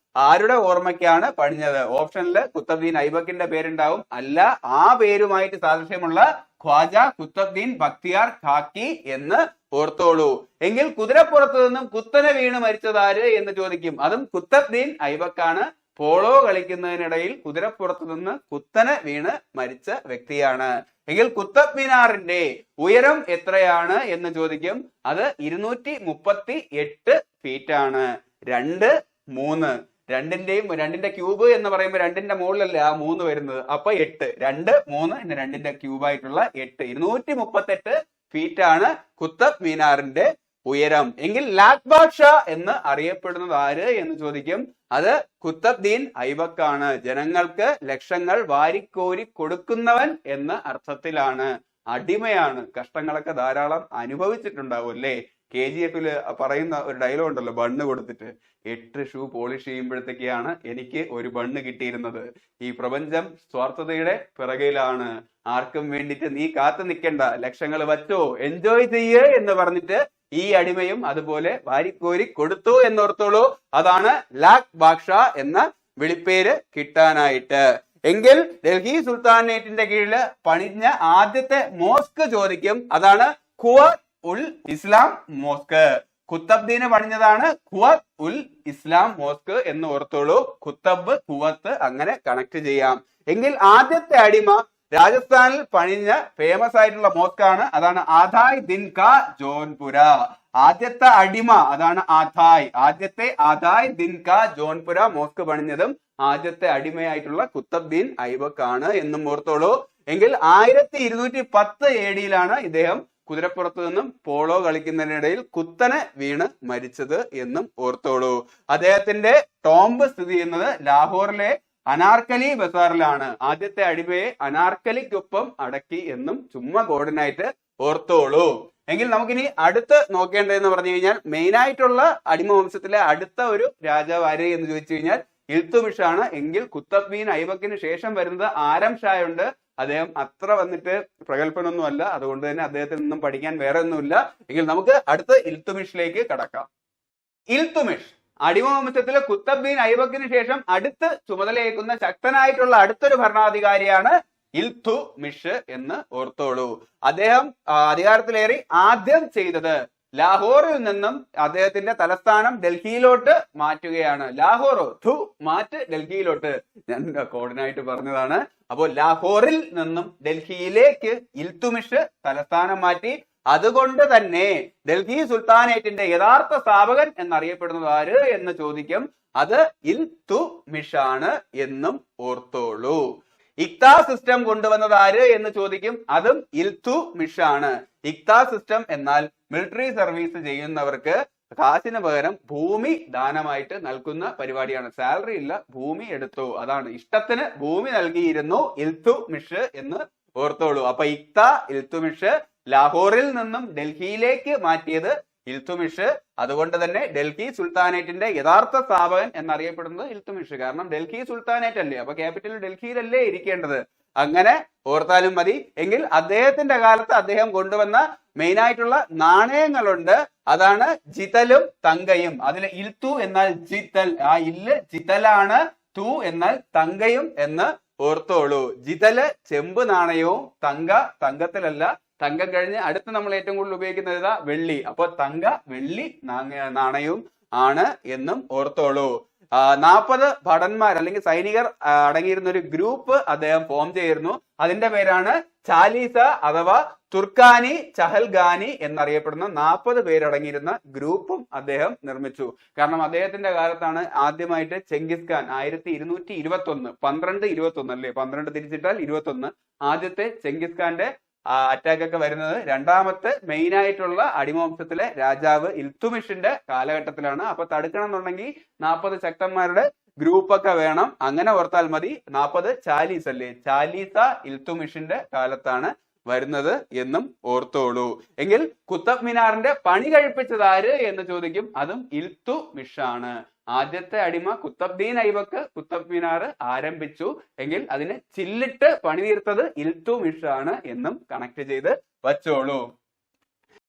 ആരുടെ ഓർമ്മയ്ക്കാണ് പണിഞ്ഞത്. ഓപ്ഷനിൽ കുത്തബ് ദീൻ ഐബക്കിന്റെ പേരുണ്ടാവും. അല്ല, ആ പേരുമായിട്ട് സാദൃശ്യമുള്ള ഖ്വാജ കുത്തബ് ദീൻ ബക്തിയാർ ഖാക്കി എന്ന് ഓർത്തോളൂ. എങ്കിൽ കുതിരപ്പുറത്ത് നിന്നും കുത്തനെ വീണ് മരിച്ചതാര് എന്ന് ചോദിക്കും. അതും കുത്തബ് ദീൻ ഐബക്കാണ്. പോളോ കളിക്കുന്നതിനിടയിൽ കുതിരപ്പുറത്ത് നിന്ന് കുത്തനെ വീണ് മരിച്ച വ്യക്തിയാണ്. എങ്കിൽ കുത്തബ് മിനാറിന്റെ ഉയരം എത്രയാണ് എന്ന് ചോദിക്കും. അത് 238 ഫീറ്റ് ആണ്. 2, 3 രണ്ടിന്റെ ക്യൂബ് എന്ന് പറയുമ്പോൾ 2ന്റെ മുകളിലല്ലേ ആ 3 വരുന്നത്. അപ്പൊ 8, 2, 3 2ന്റെ ക്യൂബായിട്ടുള്ള 8, 238 ഫീറ്റ് ആണ് കുത്തബ് മിനാറിന്റെ ഉയരം. എങ്കിൽ ലാക് ബാദ്ഷാ എന്ന് അറിയപ്പെടുന്നത് ആര് എന്ന് ചോദിക്കും. അത് കുത്തബ് ദീൻ ഐബക്കാണ്. ജനങ്ങൾക്ക് ലക്ഷങ്ങൾ വാരിക്കോരി കൊടുക്കുന്നവൻ എന്ന അർത്ഥത്തിലാണ്. അടിമയാണ്. കഷ്ടങ്ങളൊക്കെ ധാരാളം അനുഭവിച്ചിട്ടുണ്ടാവും അല്ലേ. KGF പറയുന്ന ഒരു ഡയലോഗ് ഉണ്ടല്ലോ, ബണ്ണ് കൊടുത്തിട്ട് 8 ഷൂ പോളിഷ് ചെയ്യുമ്പോഴത്തേക്കാണ് എനിക്ക് ഒരു ബണ്ണ് കിട്ടിയിരുന്നത്. ഈ പ്രപഞ്ചം സ്വാർത്ഥതയുടെ പിറകിലാണ്. ആർക്കും വേണ്ടിട്ട് നീ കാത്തു നിൽക്കണ്ട, ലക്ഷങ്ങൾ വച്ചോ, എൻജോയ് ചെയ്യേ എന്ന് പറഞ്ഞിട്ട് ഈ അടിമയും അതുപോലെ വാരിക്കോരി കൊടുത്തു എന്നോർത്തോളൂ. അതാണ് ലാക് ബാദ്ഷാ എന്ന വിളിപ്പേര് കിട്ടാനായിട്ട്. എങ്കിൽ ഡൽഹി സുൽത്താനേറ്റിന്റെ കീഴില് പണിഞ്ഞ ആദ്യത്തെ മോസ്ക് ചോദിക്കും. അതാണ് ഖുവത് ഉൽ ഇസ്ലാം മോസ്ക്. കുത്തബ് ദീന് പണിഞ്ഞതാണ് ഖുവത് ഉൽ ഇസ്ലാം മോസ്ക് എന്ന് ഓർത്തോളൂ. കുത്തബ് ഖുവത്ത് അങ്ങനെ കണക്ട് ചെയ്യാം. എങ്കിൽ ആദ്യത്തെ അടിമ രാജസ്ഥാനിൽ പണിഞ്ഞ ഫേമസ് ആയിട്ടുള്ള മോസ്ക് ആണ്. അതാണ് ആധായ് ദിൻ കാ ജോൻപുര. ആദ്യത്തെ അടിമ അതാണ് ആധായ്. ആദ്യത്തെ ആധായ് ദിൻ കാ ജോൻപുര മോസ്ക് പണിഞ്ഞതും ആദ്യത്തെ അടിമയായിട്ടുള്ള കുത്തബ് ദീൻ ഐബക്ക് ആണ് എന്നും ഓർത്തോളൂ. എങ്കിൽ 1210 AD ഇദ്ദേഹം കുതിരപ്പുറത്ത് നിന്നും പോളോ കളിക്കുന്നതിനിടയിൽ കുത്തനെ വീണ് മരിച്ചത് എന്നും ഓർത്തോളൂ. അദ്ദേഹത്തിന്റെ ടോംബ് സ്ഥിതി ചെയ്യുന്നത് ലാഹോറിലെ അനാർക്കലി ബസാറിലാണ്. ആദ്യത്തെ അടിമയെ അനാർക്കലിക്കൊപ്പം അടക്കി എന്നും ചുമ്മാ കോഡിനായിട്ട് ഓർത്തോളൂ. എങ്കിൽ നമുക്കിനി അടുത്ത് നോക്കേണ്ടതെന്ന് പറഞ്ഞു കഴിഞ്ഞാൽ മെയിൻ ആയിട്ടുള്ള അടിമ വംശത്തിലെ അടുത്ത ഒരു രാജാവ് ആര് എന്ന് ചോദിച്ചു കഴിഞ്ഞാൽ ഇൽത്തുമിഷ് ആണ്. എങ്കിൽ കുത്തബ് ബീൻ ഐബക്കിന് ശേഷം വരുന്നത് ആരം ഷാ ഉണ്ട്. അദ്ദേഹം അത്ര വന്നിട്ട് പ്രഗത്ഭനൊന്നും അല്ല. അതുകൊണ്ട് തന്നെ അദ്ദേഹത്തിൽ നിന്നും പഠിക്കാൻ വേറെ ഒന്നുമില്ല. എങ്കിൽ നമുക്ക് അടുത്ത ഇൽത്തുമിഷിലേക്ക് കടക്കാം. ഇൽത്തുമിഷ് അടിമവംശത്തിലെ കുത്തബ് ബീൻ ഐബക്കിന് ശേഷം അടുത്ത് ചുമതലയേക്കുന്ന ശക്തനായിട്ടുള്ള അടുത്തൊരു ഭരണാധികാരിയാണ് ഇൽത്തുമിഷ് എന്ന് ഓർത്തോളൂ. അദ്ദേഹം അധികാരത്തിലേറി ആദ്യം ചെയ്തത് ലാഹോറിൽ നിന്നും അദ്ദേഹത്തിന്റെ തലസ്ഥാനം ഡൽഹിയിലോട്ട് മാറ്റുകയാണ്. ലാഹോറോ മാറ്റ് ഡൽഹിയിലോട്ട്. ഞാൻ കോഡിനായിട്ട് പറഞ്ഞതാണ്. അപ്പോൾ ലാഹോറിൽ നിന്നും ഡൽഹിയിലേക്ക് ഇൽത്തുമിഷ് തലസ്ഥാനം മാറ്റി. അതുകൊണ്ട് തന്നെ ഡൽഹി സുൽത്താനേറ്റിന്റെ യഥാർത്ഥ സ്ഥാപകൻ എന്നറിയപ്പെടുന്നത് ആര് എന്ന് ചോദിക്കും. അത് ഇൽത്തുമിഷ് ആണ് എന്നും ഓർത്തോളൂ. ഇക്താ സിസ്റ്റം കൊണ്ടുവന്നത് ആര് എന്ന് ചോദിക്കും. അതും ഇൽത്തുമിഷ് ആണ്. ഇക്താ സിസ്റ്റം എന്നാൽ മിലിറ്ററി സർവീസ് ചെയ്യുന്നവർക്ക് കാശിന് പകരം ഭൂമി ദാനമായിട്ട് നൽകുന്ന പരിപാടിയാണ്. സാലറി ഇല്ല, ഭൂമി എടുത്തു. അതാണ് ഇഷ്ടത്തിന് ഭൂമി നൽകിയിരുന്നു ഇൽത്തുമിഷ് എന്ന് ഓർത്തോളൂ. അപ്പൊ ഇക്ത ഇൽത്തുമിഷ്, ലാഹോറിൽ നിന്നും ഡൽഹിയിലേക്ക് മാറ്റിയത് ഇൽത്തുമിഷ്. അതുകൊണ്ട് തന്നെ ഡൽഹി സുൽത്താനേറ്റിന്റെ യഥാർത്ഥ സ്ഥാപകൻ എന്നറിയപ്പെടുന്നത് ഇൽത്തുമിഷ്. കാരണം ഡൽഹി സുൽത്താനേറ്റ് അല്ലേ, അപ്പൊ ക്യാപിറ്റൽ ഡൽഹിയിലല്ലേ ഇരിക്കേണ്ടത്. അങ്ങനെ ഓർത്താലും മതി. എങ്കിൽ അദ്ദേഹത്തിന്റെ കാലത്ത് അദ്ദേഹം കൊണ്ടുവന്ന മെയിൻ ആയിട്ടുള്ള നാണയങ്ങളുണ്ട്. അതാണ് ജിതലും തങ്കയും. അതിൽ ഇൽത്തു എന്നാൽ ജിതൽ, ആ ഇല്ല് ജിതലാണ്, തു എന്നാൽ തങ്കയും എന്ന് ഓർത്തോളൂ. ജിതല് ചെമ്പ് നാണയവും, തങ്ക തങ്കത്തിലല്ല, തങ്കം കഴിഞ്ഞ് അടുത്ത് നമ്മൾ ഏറ്റവും കൂടുതൽ ഉപയോഗിക്കുന്നത് ഏതാ? വെള്ളി. അപ്പൊ തങ്ക വെള്ളി നാണയവും ആണ് എന്നും ഓർത്തോളൂ. 40 ഭടന്മാർ അല്ലെങ്കിൽ സൈനികർ അടങ്ങിയിരുന്ന ഒരു ഗ്രൂപ്പ് അദ്ദേഹം ഫോം ചെയ്തിരുന്നു. അതിന്റെ പേരാണ് ചാലീസ അഥവാ തുർക്കാനി ചഹൽഗാനി എന്നറിയപ്പെടുന്ന 40 പേരടങ്ങിയിരുന്ന ഗ്രൂപ്പും അദ്ദേഹം നിർമ്മിച്ചു. കാരണം അദ്ദേഹത്തിന്റെ കാലത്താണ് ആദ്യമായിട്ട് ചെങ്കിസ് ഖാൻ 1221 1221 അല്ലേ, 12 തിരിച്ചിട്ടാൽ 21, ആദ്യത്തെ ചെങ്കിസ് ഖാന്റെ അറ്റാക്ക് ഒക്കെ വരുന്നത് രണ്ടാമത്തെ മെയിൻ ആയിട്ടുള്ള അടിമവംശത്തിലെ രാജാവ് ഇൽത്തുമിഷിന്റെ കാലഘട്ടത്തിലാണ്. അപ്പൊ തടുക്കണം എന്നുണ്ടെങ്കിൽ 40 ശക്തന്മാരുടെ ഗ്രൂപ്പ് ഒക്കെ വേണം. അങ്ങനെ ഓർത്താൽ മതി. 40 ചാലീസ് അല്ലേ, ചാലീസ ഇൽത്തുമിഷിന്റെ കാലത്താണ് വരുന്നത് എന്നും ഓർത്തോളൂ. എങ്കിൽ കുത്തബ് മിനാറിന്റെ പണി കഴിപ്പിച്ചത് ആര് എന്ന് ചോദിക്കും. അതും ഇൽത്തുമിഷാണ്. ആദ്യത്തെ അടിമ കുത്തബ്ദീൻ ഐബക്ക് കുത്തബ് മിനാർ ആരംഭിച്ചു. എങ്കിൽ അതിന് ചില്ലിട്ട് പണി തീർത്തത് ഇൽത്തുമിഷാണ് എന്നും കണക്ട് ചെയ്ത് വച്ചോളൂ.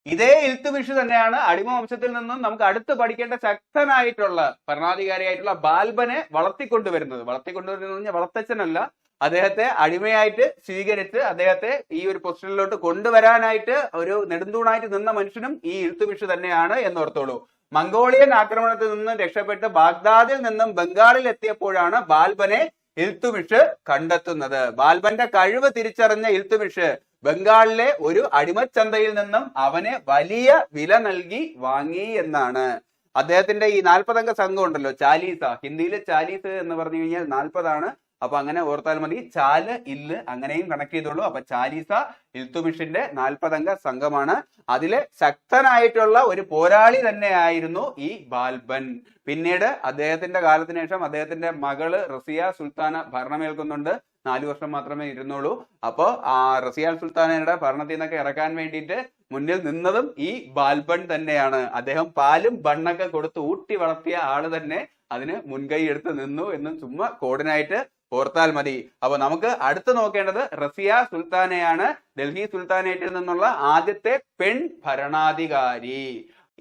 ഇതേ ഇൽത്തുമിഷ് തന്നെയാണ് അടിമവംശത്തിൽ നിന്നും നമുക്ക് അടുത്ത് പഠിക്കേണ്ട ശക്തനായിട്ടുള്ള ഭരണാധികാരിയായിട്ടുള്ള ബാൽബനെ വളർത്തിക്കൊണ്ടുവരുന്നത്. വളർത്തിക്കൊണ്ടുവരുന്നത് വളർത്തച്ഛനല്ല, അദ്ദേഹത്തെ അടിമയായിട്ട് സ്വീകരിച്ച് അദ്ദേഹത്തെ ഈ ഒരു പൊസിഷനിലോട്ട് കൊണ്ടുവരാനായിട്ട് ഒരു നെടുന്തൂണായിട്ട് നിന്ന മനുഷ്യനും ഈ ഇൽത്തുമിഷ് തന്നെയാണ് എന്നോർത്തോളൂ. മംഗോളിയൻ ആക്രമണത്തിൽ നിന്നും രക്ഷപ്പെട്ട് ബാഗ്ദാദിൽ നിന്നും ബംഗാളിൽ എത്തിയപ്പോഴാണ് ബാൽബനെ ഇൽത്തുമിഷ് കണ്ടെത്തുന്നത്. ബാൽബന്റെ കഴിവ് തിരിച്ചറിഞ്ഞ ഇൽത്തുമിഷ് ബംഗാളിലെ ഒരു അടിമച്ചന്തയിൽ നിന്നും അവനെ വലിയ വില നൽകി വാങ്ങി എന്നാണ്. അദ്ദേഹത്തിന്റെ ഈ 40 അംഗ സംഘം ഉണ്ടല്ലോ, ചാലീസ, ഹിന്ദിയിൽ ചാലീസ് എന്ന് പറഞ്ഞു കഴിഞ്ഞാൽ 40 അപ്പൊ അങ്ങനെ ഓർത്താൽ മതി. ചാല് ഇല്ല് അങ്ങനെയും കണക്ട് ചെയ്തോളൂ. അപ്പൊ ചാലീസ ഇൽത്തുമിഷിന്റെ 40 അംഗ സംഘമാണ്. അതിലെ ശക്തനായിട്ടുള്ള ഒരു പോരാളി തന്നെയായിരുന്നു ഈ ബാൽബൻ. പിന്നീട് അദ്ദേഹത്തിന്റെ കാലത്തിന് ശേഷം അദ്ദേഹത്തിന്റെ മകള് റസിയ സുൽത്താന ഭരണമേൽക്കുന്നുണ്ട്. 4 വർഷം മാത്രമേ ഇരുന്നുള്ളൂ. അപ്പോ ആ റസിയ സുൽത്താനയുടെ ഭരണത്തിൽ നിന്നൊക്കെ ഇറക്കാൻ വേണ്ടിയിട്ട് മുന്നിൽ നിന്നതും ഈ ബാൽബൻ തന്നെയാണ്. അദ്ദേഹം പാലും ബണ്ണൊക്കെ കൊടുത്ത് ഊട്ടി വളർത്തിയ ആള് തന്നെ അതിന് മുൻകൈ എടുത്ത് നിന്നു എന്നും ചുമ്മാ കോഡിനായിട്ട് ഓർത്താൽ മതി. അപ്പൊ നമുക്ക് അടുത്ത് നോക്കേണ്ടത് റസിയ സുൽത്താനയാണ്, ഡൽഹി സുൽത്താനേറ്റിൽ നിന്നുള്ള ആദ്യത്തെ പെൺ ഭരണാധികാരി.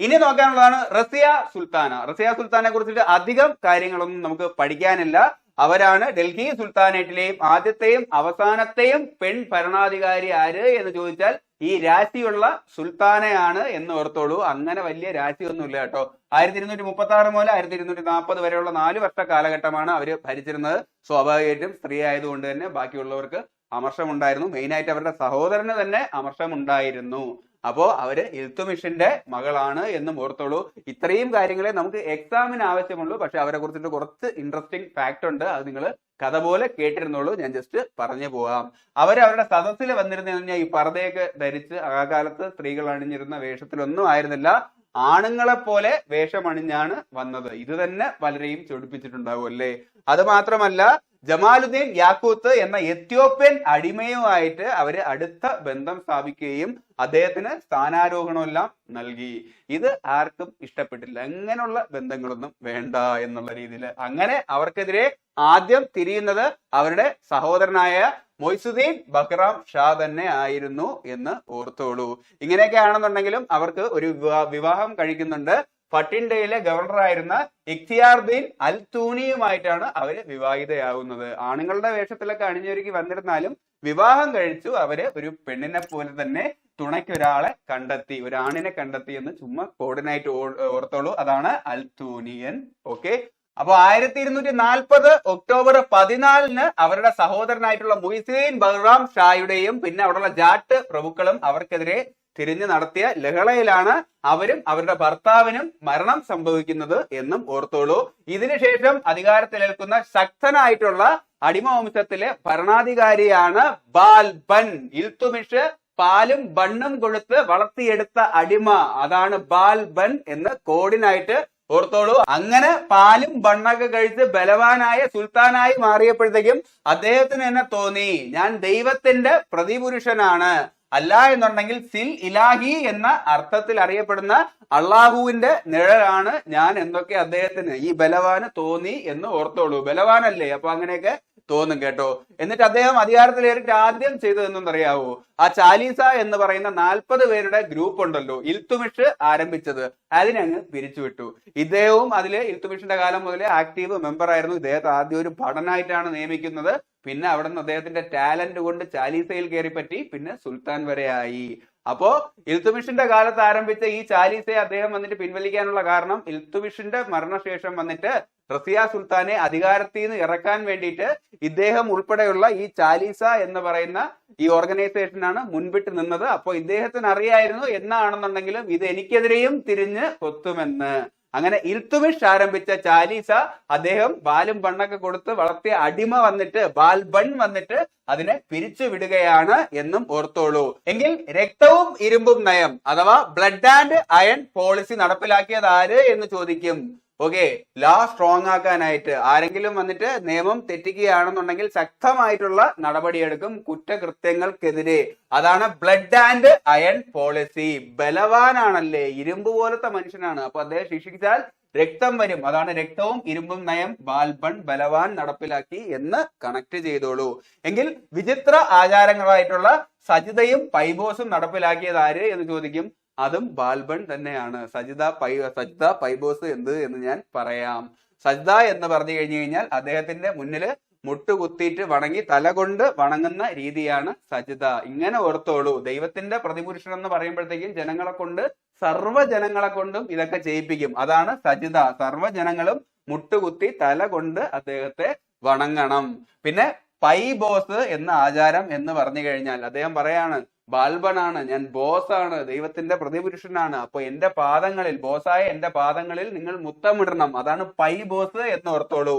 ഇനി നോക്കാനുള്ളതാണ് റസിയ സുൽത്താന. റസിയ സുൽത്താനെ കുറിച്ചിട്ട് അധികം കാര്യങ്ങളൊന്നും നമുക്ക് പഠിക്കാനില്ല. അവരാണ് ഡൽഹി സുൽത്താനേറ്റിലെയും ആദ്യത്തെയും അവസാനത്തെയും പെൺ ഭരണാധികാരി ആര് എന്ന് ചോദിച്ചാൽ ഈ രാശിയുള്ള സുൽത്താനയാണ് എന്ന് ഓർത്തോളൂ. അങ്ങനെ വലിയ രാശിയൊന്നുമില്ല കേട്ടോ. 1236 മുതൽ 1240 വരെയുള്ള 4 വർഷ കാലഘട്ടമാണ് അവര് ഭരിച്ചിരുന്നത്. സ്വാഭാവികമായിട്ടും സ്ത്രീ ആയതുകൊണ്ട് തന്നെ ബാക്കിയുള്ളവർക്ക് അമർഷമുണ്ടായിരുന്നു. മെയിനായിട്ട് അവരുടെ സഹോദരന് തന്നെ അമർഷമുണ്ടായിരുന്നു. അപ്പോ അവര് ഇൽത്തുമിഷിന്റെ മകളാണ് എന്നും ഓർത്തോളൂ. ഇത്രയും കാര്യങ്ങളെ നമുക്ക് എക്സാമിന് ആവശ്യമുള്ളൂ. പക്ഷെ അവരെ കുറിച്ചിട്ട് കുറച്ച് ഇൻട്രസ്റ്റിംഗ് ഫാക്ട് ഉണ്ട്. അത് നിങ്ങൾ കഥ പോലെ കേട്ടിരുന്നുള്ളൂ. ഞാൻ ജസ്റ്റ് പറഞ്ഞു പോവാം. അവരുടെ സദസ്സിൽ വന്നിരുന്ന ഈ പർദ്ദയൊക്കെ ധരിച്ച് ആ കാലത്ത് സ്ത്രീകൾ അണിഞ്ഞിരുന്ന വേഷത്തിലൊന്നും ആയിരുന്നില്ല. ആണുങ്ങളെ പോലെ വേഷമണിഞ്ഞാണ് വന്നത്. ഇത് തന്നെ പലരെയും ചൊടിപ്പിച്ചിട്ടുണ്ടാവും അല്ലേ. അത് മാത്രമല്ല, ജമാലുദ്ദീൻ യാക്കൂത്ത് എന്ന എത്യോപ്യൻ അടിമയുമായിട്ട് അവര് അടുത്ത ബന്ധം സ്ഥാപിക്കുകയും അദ്ദേഹത്തിന് സ്ഥാനാരോഹണമെല്ലാം നൽകി. ഇത് ആർക്കും ഇഷ്ടപ്പെട്ടില്ല. അങ്ങനെയുള്ള ബന്ധങ്ങളൊന്നും വേണ്ട എന്നുള്ള രീതിയിൽ അങ്ങനെ അവർക്കെതിരെ ആദ്യം തിരിയുന്നത് അവരുടെ സഹോദരനായ മൊയ്സുദ്ദീൻ ബഹ്റാം ഷാ തന്നെ ആയിരുന്നു എന്ന് ഓർത്തോളൂ. ഇങ്ങനെയൊക്കെ ആണെന്നുണ്ടെങ്കിലും അവർക്ക് ഒരു വിവാഹം കഴിക്കുന്നുണ്ട്. ഫട്ടിൻഡയിലെ ഗവർണറായിരുന്ന ഇഖ്തിയാറുദ്ദീൻ അൽ തൂനിയുമായിട്ടാണ് അവര് വിവാഹിതയാവുന്നത്. ആണുങ്ങളുടെ വേഷത്തിലൊക്കെ അണിഞ്ഞൊരുക്കി വന്നിരുന്നാലും വിവാഹം കഴിച്ചു. അവര് ഒരു പെണ്ണിനെ പോലെ തന്നെ തുണയ്ക്ക് ഒരാളെ കണ്ടെത്തി, ഒരാണിനെ കണ്ടെത്തി എന്ന് ചുമ്മാ കോഡിനായിട്ട് ഓർത്തോളൂ. അതാണ് അൽ തൂനിയൻ. ഓക്കെ. അപ്പൊ 1240 ഒക്ടോബർ 14 അവരുടെ സഹോദരനായിട്ടുള്ള മുയ്സുദ്ദീൻ ബഹ്റാം ഷായുടെയും പിന്നെ അവിടെയുള്ള ജാട്ട് പ്രഭുക്കളും അവർക്കെതിരെ തിരിഞ്ഞു നടത്തിയ ലഹളയിലാണ് അവരും അവരുടെ ഭർത്താവിനും മരണം സംഭവിക്കുന്നത് എന്നും ഓർത്തോളൂ. ഇതിനുശേഷം അധികാരത്തിലേൽക്കുന്ന ശക്തനായിട്ടുള്ള അടിമവംശത്തിലെ ഭരണാധികാരിയാണ് ബാൽബൻ. ഇൽത്തുമിഷ് പാലും ബണ്ണും കൊടുത്ത് വളർത്തിയെടുത്ത അടിമ, അതാണ് ബാൽബൻ എന്ന് കോഡിനായിട്ട് ഓർത്തോളൂ. അങ്ങനെ പാലും ബണ്ണൊക്കെ കഴിച്ച് ബലവാനായ സുൽത്താനായി മാറിയപ്പോഴത്തേക്കും അദ്ദേഹത്തിന് തന്നെ തോന്നി ഞാൻ ദൈവത്തിന്റെ പ്രതിപുരുഷനാണ്, അല്ല എന്നുണ്ടെങ്കിൽ സിൽ ഇലാഹി എന്ന അർത്ഥത്തിൽ അറിയപ്പെടുന്ന അള്ളാഹുവിന്റെ നിഴലാണ് ഞാൻ എന്നൊക്കെ അദ്ദേഹത്തിന് ഈ ബലവാന് തോന്നി എന്ന് ഓർത്തോളൂ. ബലവാനല്ലേ, അപ്പൊ അങ്ങനെയൊക്കെ തോന്നും കേട്ടോ. എന്നിട്ട് അദ്ദേഹം അധികാരത്തിലേറിയിട്ട് ആദ്യം ചെയ്തതെന്നറിയാവോ? ആ ചാലീസ എന്ന് പറയുന്ന 40 പേരുടെ ഗ്രൂപ്പ് ഉണ്ടല്ലോ, ഇൽത്തുമിഷ് ആരംഭിച്ചത്, അതിനങ്ങ് പിരിച്ചുവിട്ടു. ഇദ്ദേഹവും അതില് ഇൽത്തുമിഷിന്റെ കാലം മുതലേ ആക്റ്റീവ് മെമ്പർ ആയിരുന്നു. ഇദ്ദേഹത്തെ ആദ്യം ഒരു ഭടനായിട്ടാണ് നിയമിക്കുന്നത്. പിന്നെ അവിടെ നിന്ന് അദ്ദേഹത്തിന്റെ ടാലന്റ് കൊണ്ട് ചാലീസയിൽ കയറി പറ്റി, പിന്നെ സുൽത്താൻ വരെ ആയി. അപ്പോ ഇൽത്തുമിഷിന്റെ കാലത്ത് ആരംഭിച്ച ഈ ചാലീസയെ അദ്ദേഹം വന്നിട്ട് പിൻവലിക്കാനുള്ള കാരണം, ഇൽത്തുമിഷിന്റെ മരണശേഷം വന്നിട്ട് റസിയ സുൽത്താനെ അധികാരത്തിൽ നിന്ന് ഇറക്കാൻ വേണ്ടിയിട്ട് ഇദ്ദേഹം ഉൾപ്പെടെയുള്ള ഈ ചാലീസ എന്ന് പറയുന്ന ഈ ഓർഗനൈസേഷനാണ് മുൻപിട്ട് നിന്നത്. അപ്പൊ ഇദ്ദേഹത്തിന് അറിയായിരുന്നു എന്നാണെന്നുണ്ടെങ്കിലും ഇത് എനിക്കെതിരെയും തിരിഞ്ഞ് കൊത്തുമെന്ന്. അങ്ങനെ ഇൽത്തുമിഷ് ആരംഭിച്ച ചാലീസ അദ്ദേഹം ബാലും ബണ്ണൊക്കെ കൊടുത്ത് വളർത്തിയ അടിമ വന്നിട്ട് ബാൽബൺ വന്നിട്ട് അതിനെ പിരിച്ചു വിടുകയാണ് എന്നും ഓർത്തോളൂ. എങ്കിൽ രക്തവും ഇരുമ്പും നയം അഥവാ ബ്ലഡ് ആൻഡ് അയൺ പോളിസി നടപ്പിലാക്കിയത് ആര് എന്ന് ചോദിക്കും. ഓക്കെ, ലോ സ്ട്രോങ് ആക്കാനായിട്ട് ആരെങ്കിലും വന്നിട്ട് നിയമം തെറ്റിക്കുകയാണെന്നുണ്ടെങ്കിൽ ശക്തമായിട്ടുള്ള നടപടിയെടുക്കും കുറ്റകൃത്യങ്ങൾക്കെതിരെ. അതാണ് ബ്ലഡ് ആൻഡ് അയൺ പോളിസി. ബലവാനാണല്ലേ, ഇരുമ്പ് പോലത്തെ മനുഷ്യനാണ്, അപ്പൊ അദ്ദേഹം ശിക്ഷിച്ചാൽ രക്തം വരും. അതാണ് രക്തവും ഇരുമ്പും നയം ബാൽബൺ ബലവാൻ നടപ്പിലാക്കി എന്ന് കണക്ട് ചെയ്തോളൂ. എങ്കിൽ വിചിത്ര ആചാരങ്ങളായിട്ടുള്ള സജിതയും പൈബോസും നടപ്പിലാക്കിയത് ആര് എന്ന് ചോദിക്കും. അതും ബാൽബൺ തന്നെയാണ്. സജിത പൈബോസ് എന്ത് എന്ന് ഞാൻ പറയാം. സജിത എന്ന് പറഞ്ഞു കഴിഞ്ഞു കഴിഞ്ഞാൽ അദ്ദേഹത്തിന്റെ മുന്നില് മുട്ടുകുത്തിയിട്ട് വണങ്ങി തല കൊണ്ട് വണങ്ങുന്ന രീതിയാണ് സജിത. ഇങ്ങനെ ഓർത്തോളൂ. ദൈവത്തിന്റെ പ്രതിപുരുഷൻ എന്ന് പറയുമ്പോഴത്തേക്കും ജനങ്ങളെ കൊണ്ട്, സർവ്വജനങ്ങളെ കൊണ്ടും ഇതൊക്കെ ചെയ്യിപ്പിക്കും. അതാണ് സജിത. സർവ്വജനങ്ങളും മുട്ടുകുത്തി തല കൊണ്ട് അദ്ദേഹത്തെ വണങ്ങണം. പിന്നെ പൈബോസ് എന്ന ആചാരം എന്ന് പറഞ്ഞു കഴിഞ്ഞാൽ അദ്ദേഹം പറയാണ്, ബാൽബണാണ്, ഞാൻ ബോസാണ്, ദൈവത്തിന്റെ പ്രതിപുരുഷനാണ്, അപ്പൊ എന്റെ പാദങ്ങളിൽ, ബോസായ എന്റെ പാദങ്ങളിൽ നിങ്ങൾ മുത്തമിടണം. അതാണ് പൈബോസ് എന്ന് ഓർത്തോളൂ.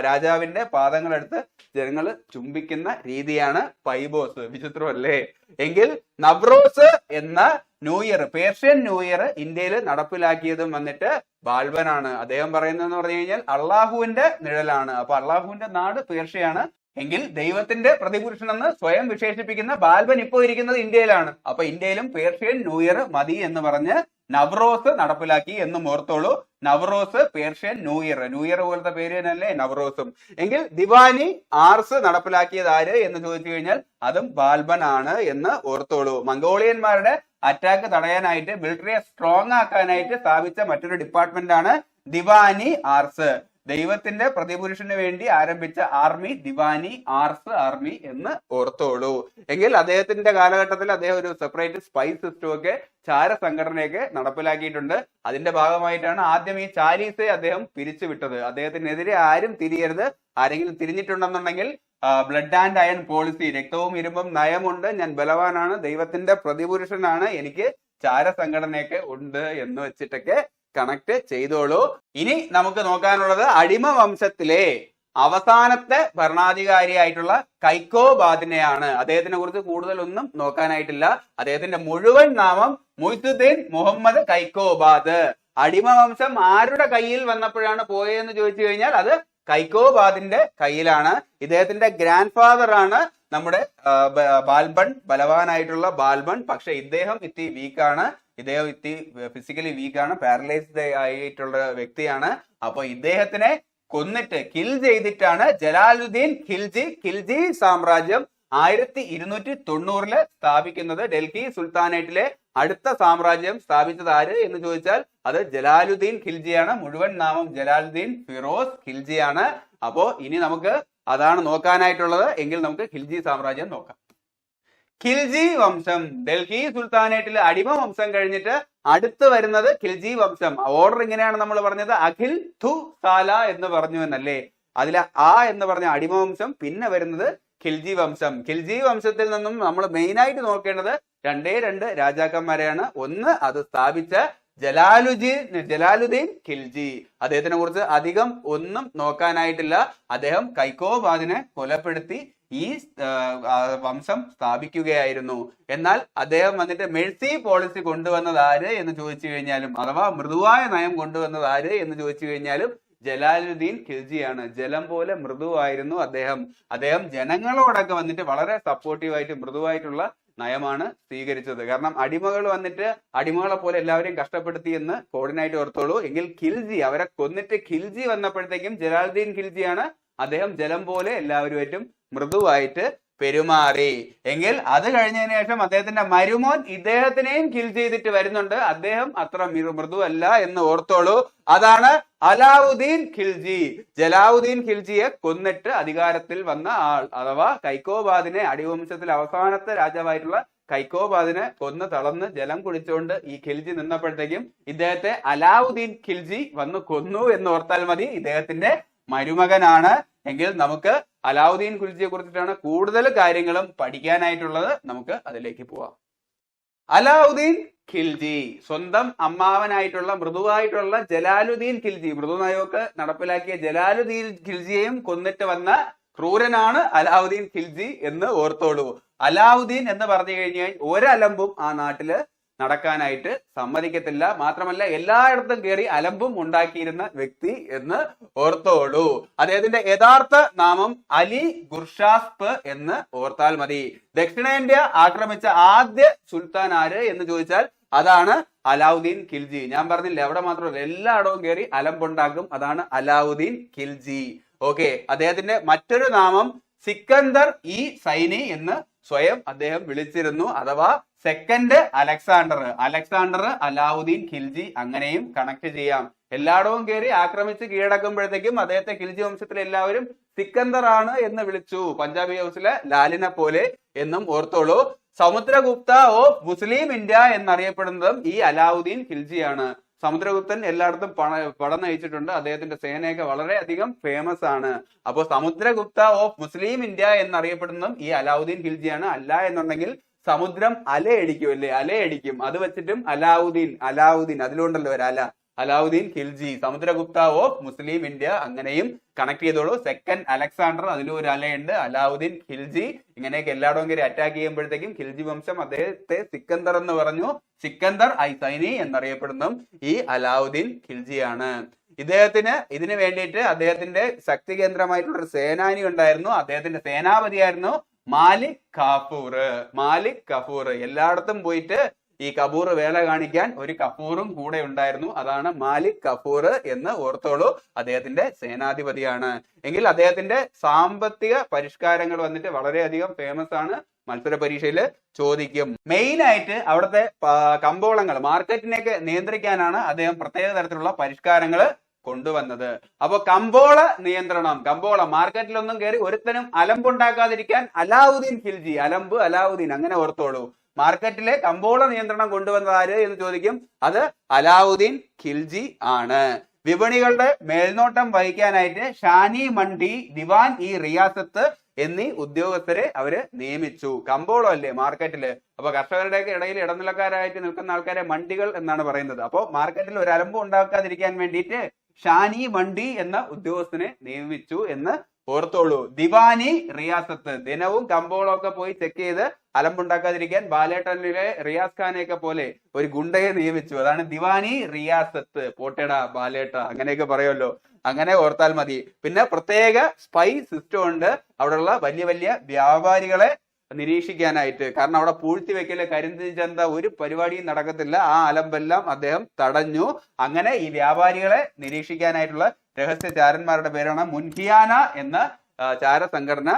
രാജാവിന്റെ പാദങ്ങളെടുത്ത് ജനങ്ങൾ ചുംബിക്കുന്ന രീതിയാണ് പൈബോസ്. വിചിത്രമല്ലേ? എങ്കിൽ നവ്രോസ് എന്ന new year, Persian new year ഇന്ത്യയിൽ നടപ്പിലാക്കിയതും വന്നിട്ട് ബാൽബനാണ്. അദ്ദേഹം പറയുന്നതെന്ന് പറഞ്ഞു കഴിഞ്ഞാൽ അള്ളാഹുവിന്റെ നിഴലാണ്. അപ്പൊ അള്ളാഹുവിന്റെ നാട് പേർഷ്യയാണ്. എങ്കിൽ ദൈവത്തിന്റെ പ്രതിപുരുഷൻ എന്ന് സ്വയം വിശേഷിപ്പിക്കുന്ന ബാൽബൻ ഇപ്പോൾ ഇരിക്കുന്നത് ഇന്ത്യയിലാണ്. അപ്പൊ ഇന്ത്യയിലും പേർഷ്യൻ ന്യൂ ഇയർ മതി എന്ന് പറഞ്ഞ് നവ്രോസ് നടപ്പിലാക്കി എന്നും ഓർത്തോളൂ. Navroz Persian new year, new year പോലത്തെ പേര് തന്നെയല്ലേ നവ്രോസും. എങ്കിൽ ദിവാനി ആർസ് നടപ്പിലാക്കിയത് ആര് എന്ന് ചോദിച്ചു കഴിഞ്ഞാൽ അതും ബാൽബൻ ആണ് എന്ന് ഓർത്തോളൂ. മംഗോളിയന്മാരുടെ അറ്റാക്ക് തടയാനായിട്ട്, മിലിറ്ററിയെ സ്ട്രോങ് ആക്കാനായിട്ട് സ്ഥാപിച്ച മറ്റൊരു ഡിപ്പാർട്ട്മെന്റ് ആണ് ദിവാനി ആർസ്. ദൈവത്തിന്റെ പ്രതിപുരുഷന് വേണ്ടി ആരംഭിച്ച ആർമി ദിവാനി ആർസ് ആർമി എന്ന് ഓർത്തോളൂ. എങ്കിൽ അദ്ദേഹത്തിന്റെ കാലഘട്ടത്തിൽ അദ്ദേഹം ഒരു സെപ്പറേറ്റ് സ്പൈ സിസ്റ്റം ഒക്കെ ചാര സംഘടനയൊക്കെ നടപ്പിലാക്കിയിട്ടുണ്ട്. അതിന്റെ ഭാഗമായിട്ടാണ് ആദ്യം ഈ ചാലീസയെ അദ്ദേഹം പിരിച്ചുവിട്ടത്. അദ്ദേഹത്തിനെതിരെ ആരും തിരിയരുത്, ആരെങ്കിലും തിരിഞ്ഞിട്ടുണ്ടെന്നുണ്ടെങ്കിൽ ബ്ലഡ് ആൻഡ് അയൺ പോളിസി, രക്തവും ഇരുമ്പും നയമുണ്ട്, ഞാൻ ബലവാനാണ്, ദൈവത്തിന്റെ പ്രതിപുരുഷനാണ്, എനിക്ക് ചാര സംഘടനയൊക്കെ ഉണ്ട് എന്ന് വെച്ചിട്ടൊക്കെ കണക്ട് ചെയ്തോളൂ. ഇനി നമുക്ക് നോക്കാനുള്ളത് അടിമ വംശത്തിലെ അവസാനത്തെ ഭരണാധികാരിയായിട്ടുള്ള കൈക്കോബാദിനെയാണ്. അദ്ദേഹത്തിനെ കുറിച്ച് കൂടുതലൊന്നും നോക്കാനായിട്ടില്ല. അദ്ദേഹത്തിന്റെ മുഴുവൻ നാമം മുയ്സുദ്ദീൻ മുഹമ്മദ് കൈക്കോബാദ്. അടിമ വംശം ആരുടെ കയ്യിൽ വന്നപ്പോഴാണ് പോയതെന്ന് ചോദിച്ചു കഴിഞ്ഞാൽ അത് കൈക്കോബാദിന്റെ കയ്യിലാണ്. ഇദ്ദേഹത്തിന്റെ ഗ്രാൻഡ് ഫാദർ ആണ് നമ്മുടെ ബാൽബൺ, ബലവാനായിട്ടുള്ള ബാൽബൺ. പക്ഷെ ഇദ്ദേഹം ഇത്തി വീക്കാണ്, ഇദ്ദേഹം ഇത്തി ഫിസിക്കലി വീക്കാണ്, പാരലൈസ്ഡ് ആയിട്ടുള്ള വ്യക്തിയാണ്. അപ്പൊ ഇദ്ദേഹത്തിനെ കൊന്നിട്ട് കിൽ ചെയ്തിട്ടാണ് ജലാലുദ്ദീൻ ഖിൽജി സാമ്രാജ്യം 1290 സ്ഥാപിക്കുന്നത്. ഡൽഹി സുൽത്താനേറ്റിലെ അടുത്ത സാമ്രാജ്യം സ്ഥാപിച്ചത് ആര് എന്ന് ചോദിച്ചാൽ അത് ജലാലുദ്ദീൻ ഖിൽജിയാണ്. മുഴുവൻ നാമം ജലാലുദ്ദീൻ ഫിറോസ് ഖിൽജിയാണ്. അപ്പോ ഇനി നമുക്ക് അതാണ് നോക്കാനായിട്ടുള്ളത്. എങ്കിൽ നമുക്ക് ഖിൽജി സാമ്രാജ്യം നോക്കാം. ഖിൽജി വംശം, ഡൽഹി സുൽത്താനേറ്റിലെ അടിമ വംശം കഴിഞ്ഞിട്ട് അടുത്ത് വരുന്നത് ഖിൽജി വംശം. ഓർഡർ ഇങ്ങനെയാണ് നമ്മൾ പറഞ്ഞത്, അഖിൽ ഥു സാല എന്ന് പറഞ്ഞു എന്നല്ലേ. അതിലെ ആ എന്ന് പറഞ്ഞ അടിമ വംശം, പിന്നെ വരുന്നത് ഖിൽജി വംശം. ഖിൽജി വംശത്തിൽ നിന്നും നമ്മൾ മെയിൻ ആയിട്ട് നോക്കേണ്ടത് രണ്ട് രാജാക്കന്മാരെയാണ്. ഒന്ന് അത് സ്ഥാപിച്ച ജലാലുദ്ദീൻ ഖിൽജി. അദ്ദേഹത്തിനെ കുറിച്ച് അധികം ഒന്നും നോക്കാനായിട്ടില്ല. അദ്ദേഹം കൈക്കോബാദിനെ കൊലപ്പെടുത്തി ഈ വംശം സ്ഥാപിക്കുകയായിരുന്നു. എന്നാൽ അദ്ദേഹം വന്നിട്ട് മെഴ്സി പോളിസി കൊണ്ടുവന്നത് ആര് എന്ന് ചോദിച്ചു കഴിഞ്ഞാലും, അഥവാ മൃദുവായ നയം കൊണ്ടുവന്നത് ആര് എന്ന് ചോദിച്ചു കഴിഞ്ഞാലും ജലാലുദ്ദീൻ ഖിൽജിയാണ്. ജലം പോലെ മൃദുവായിരുന്നു അദ്ദേഹം. അദ്ദേഹം ജനങ്ങളോടൊക്കെ വന്നിട്ട് വളരെ സപ്പോർട്ടീവായിട്ട് മൃദുവായിട്ടുള്ള നയമാണ് സ്വീകരിച്ചത്. കാരണം അടിമകൾ വന്നിട്ട് അടിമകളെ പോലെ എല്ലാവരെയും കഷ്ടപ്പെടുത്തി എന്ന് കോഡിനായിട്ട് ഓർത്തോളൂ. എങ്കിൽ ഖിൽജി, അവരെ കൊന്നിട്ട് ഖിൽജി വന്നപ്പോഴത്തേക്കും ജലാലുദ്ദീൻ ഖിൽജിയാണ് അദ്ദേഹം ജലം പോലെ എല്ലാവരുമായിട്ടും മൃദുവായിട്ട് പെരുമാറി. എങ്കിൽ അത് കഴിഞ്ഞതിന് ശേഷം അദ്ദേഹത്തിന്റെ മരുമോൻ ഇദ്ദേഹത്തിനെയും കിൽ ചെയ്തിട്ട് വരുന്നുണ്ട്. അദ്ദേഹം അത്ര മൃദുവല്ല എന്ന് ഓർത്തോളൂ. അതാണ് അലാവുദ്ദീൻ ഖിൽജി. ജലാവുദ്ദീൻ ഖിൽജിയെ കൊന്നിട്ട് അധികാരത്തിൽ വന്ന ആൾ, അഥവാ കൈക്കോബാദിനെ, അടിവംശത്തിലെ അവസാനത്തെ രാജാവായിട്ടുള്ള കൈക്കോബാദിനെ കൊന്ന് തളർന്ന് ജലം കുടിച്ചുകൊണ്ട് ഈ ഖിൽജി നിന്നപ്പോഴത്തേക്കും ഇദ്ദേഹത്തെ അലാവുദ്ദീൻ ഖിൽജി വന്ന് കൊന്നു എന്ന് ഓർത്താൽ മതി. ഇദ്ദേഹത്തിന്റെ മരുമകനാണ്. എങ്കിൽ നമുക്ക് അലാവുദ്ദീൻ ഖിൽജിയെ കുറിച്ചിട്ടാണ് കൂടുതൽ കാര്യങ്ങളും പഠിക്കാനായിട്ടുള്ളത്. നമുക്ക് അതിലേക്ക് പോവാം. അലാവുദ്ദീൻ ഖിൽജി സ്വന്തം അമ്മാവനായിട്ടുള്ള മൃദുവായിട്ടുള്ള ജലാലുദ്ദീൻ ഖിൽജി, മൃദുനയമൊക്കെ നടപ്പിലാക്കിയ ജലാലുദ്ദീൻ ഖിൽജിയെയും കൊന്നിട്ട് വന്ന ക്രൂരനാണ് അലാവുദ്ദീൻ ഖിൽജി എന്ന് ഓർത്തോളൂ. അലാവുദ്ദീൻ എന്ന് പറഞ്ഞു കഴിഞ്ഞാൽ ഒരലമ്പും ആ നാട്ടില് നടക്കാനായിട്ട് സമ്മതിക്കത്തില്ല. മാത്രമല്ല എല്ലായിടത്തും കയറി അലമ്പും ഉണ്ടാക്കിയിരുന്ന വ്യക്തി എന്ന് ഓർത്തോളൂ. അദ്ദേഹത്തിന്റെ യഥാർത്ഥ നാമം അലി ഗുർഷാസ്പ് എന്ന് ഓർത്താൽ മതി. ദക്ഷിണേന്ത്യ ആക്രമിച്ച ആദ്യ സുൽത്താൻ ആര് എന്ന് ചോദിച്ചാൽ അതാണ് അലാവുദ്ദീൻ ഖിൽജി. ഞാൻ പറഞ്ഞില്ല, എവിടെ മാത്രമല്ല എല്ലായിടവും കയറി അലമ്പുണ്ടാക്കും. അതാണ് അലാവുദ്ദീൻ ഖിൽജി. ഓക്കെ. അദ്ദേഹത്തിന്റെ മറ്റൊരു നാമം സിക്കന്ദർ ഇ സൈനി എന്ന് സ്വയം അദ്ദേഹം വിളിച്ചിരുന്നു, അഥവാ second Alexander. Alexander Alauddin Khilji അങ്ങനെയും കണക്ട് ചെയ്യാം. എല്ലായിടവും കയറി ആക്രമിച്ച് കീഴടക്കുമ്പോഴത്തേക്കും അദ്ദേഹത്തെ ഖിൽജി വംശത്തിലെ എല്ലാവരും സിക്കന്ദർ ആണ് എന്ന് വിളിച്ചു. പഞ്ചാബി ഹൗസിലെ ലാലിനെ പോലെ എന്നും ഓർത്തോളൂ. സമുദ്രഗുപ്ത ഓഫ് മുസ്ലിം ഇന്ത്യ എന്നറിയപ്പെടുന്നതും ഈ അലാവുദ്ദീൻ ഖിൽജിയാണ്. സമുദ്രഗുപ്തൻ എല്ലായിടത്തും പടം നയിച്ചിട്ടുണ്ട്. അദ്ദേഹത്തിന്റെ സേനയൊക്കെ വളരെയധികം ഫേമസ് ആണ്. അപ്പോൾ സമുദ്രഗുപ്ത ഓഫ് മുസ്ലിം ഇന്ത്യ എന്നറിയപ്പെടുന്നതും ഈ അലാവുദ്ദീൻ ഖിൽജിയാണ്. അല്ല എന്നുണ്ടെങ്കിൽ സമുദ്രം അലയടിക്കും അല്ലേ, അലയടിക്കും. അത് വെച്ചിട്ടും അലാവുദ്ദീൻ അതിലുണ്ടല്ലോ ഒരു അല, Alauddin Khilji, Samudragupta of Muslim India അങ്ങനെയും കണക്ട് ചെയ്തോളൂ. സെക്കൻഡ് അലക്സാണ്ടർ, അതിലും ഒരു അലയുണ്ട്, അലാവുദ്ദീൻ ഖിൽജി. ഇങ്ങനെയൊക്കെ എല്ലായിടവും കയറി അറ്റാക്ക് ചെയ്യുമ്പോഴത്തേക്കും ഖിൽജി വംശം അദ്ദേഹത്തെ സിക്കന്ദർ എന്ന് പറഞ്ഞു. സിക്കന്ദർ ഐ സൈനി എന്നറിയപ്പെടുന്നതും ഈ അലാവുദ്ദീൻ ഖിൽജിയാണ്. ഇതിന് വേണ്ടിയിട്ട് അദ്ദേഹത്തിന്റെ ശക്തി കേന്ദ്രമായിട്ടുള്ള ഒരു സേനാനി ഉണ്ടായിരുന്നു. അദ്ദേഹത്തിന്റെ സേനാപതിയായിരുന്നു മാലിക് കഫൂർ. എല്ലായിടത്തും പോയിട്ട് ഈ കപൂർ വേല കാണിക്കാൻ ഒരു കപൂറും കൂടെ ഉണ്ടായിരുന്നു. അതാണ് മാലിക് കഫൂർ എന്ന് ഓർത്തോളൂ. അദ്ദേഹത്തിന്റെ സേനാധിപതിയാണ്. എങ്കിൽ അദ്ദേഹത്തിന്റെ സാമ്പത്തിക പരിഷ്കാരങ്ങൾ വന്നിട്ട് വളരെയധികം ഫേമസ് ആണ്. മത്സര പരീക്ഷയിൽ ചോദിക്കും. മെയിൻ ആയിട്ട് അവിടുത്തെ കമ്പോളങ്ങൾ, മാർക്കറ്റിനെയൊക്കെ നിയന്ത്രിക്കാനാണ് അദ്ദേഹം പ്രത്യേക തരത്തിലുള്ള പരിഷ്കാരങ്ങൾ കൊണ്ടുവന്നത്. അപ്പൊ കമ്പോള നിയന്ത്രണം, മാർക്കറ്റിലൊന്നും കയറി ഒരുത്തനും അലമ്പുണ്ടാക്കാതിരിക്കാൻ അലാവുദ്ദീൻ ഖിൽജി, അലാവുദ്ദീൻ അങ്ങനെ ഓർത്തോളൂ. മാർക്കറ്റിലെ കമ്പോള നിയന്ത്രണം കൊണ്ടുവന്നത് ആര് എന്ന് ചോദിക്കും. അത് അലാവുദ്ദീൻ ഖിൽജി ആണ്. വിപണികളുടെ മേൽനോട്ടം വഹിക്കാനായിട്ട് ഷാനി മണ്ഡി, ദിവാൻ ഇ റിയാസത്ത് എന്നീ ഉദ്യോഗസ്ഥരെ അവര് നിയമിച്ചു. കമ്പോളം അല്ലേ മാർക്കറ്റില്. അപ്പൊ കർഷകരുടെ ഇടയിൽ ഇടനിലക്കാരായിട്ട് നിൽക്കുന്ന ആൾക്കാരെ മണ്ടികൾ എന്നാണ് പറയുന്നത്. അപ്പൊ മാർക്കറ്റിൽ ഒരു അലമ്പും ഉണ്ടാക്കാതിരിക്കാൻ വേണ്ടിയിട്ട് ഷാനി മണ്ഡി എന്ന ഉദ്യോഗസ്ഥനെ നിയമിച്ചു എന്ന് ഓർത്തോളൂ. ദിവാനി റിയാസത്ത്, ദിനവും കമ്പോളമൊക്കെ പോയി ചെക്ക് ചെയ്ത് അലമ്പുണ്ടാക്കാതിരിക്കാൻ ബാലേട്ടനിലെ റിയാസ് ഖാനെയൊക്കെ പോലെ ഒരു ഗുണ്ടയെ നിയമിച്ചു. അതാണ് ദിവാനി റിയാസത്ത്. പോട്ടേടാ ബാലേട്ട അങ്ങനെയൊക്കെ പറയുമല്ലോ, അങ്ങനെ ഓർത്താൽ മതി. പിന്നെ പ്രത്യേക സ്പൈ സിസ്റ്റം ഉണ്ട് അവിടെയുള്ള വലിയ വലിയ വ്യാപാരികളെ നിരീക്ഷിക്കാനായിട്ട്. കാരണം അവിടെ പൂഴ്ത്തി വെക്കല്, കരിന്തി ചന്ത ഒരു പരിപാടിയും നടക്കത്തില്ല. ആ അലമ്പെല്ലാം അദ്ദേഹം തടഞ്ഞു. അങ്ങനെ ഈ വ്യാപാരികളെ നിരീക്ഷിക്കാനായിട്ടുള്ള രഹസ്യ ചാരന്മാരുടെ പേരാണ് മുൻഹിയാന എന്ന ചാര സംഘടന.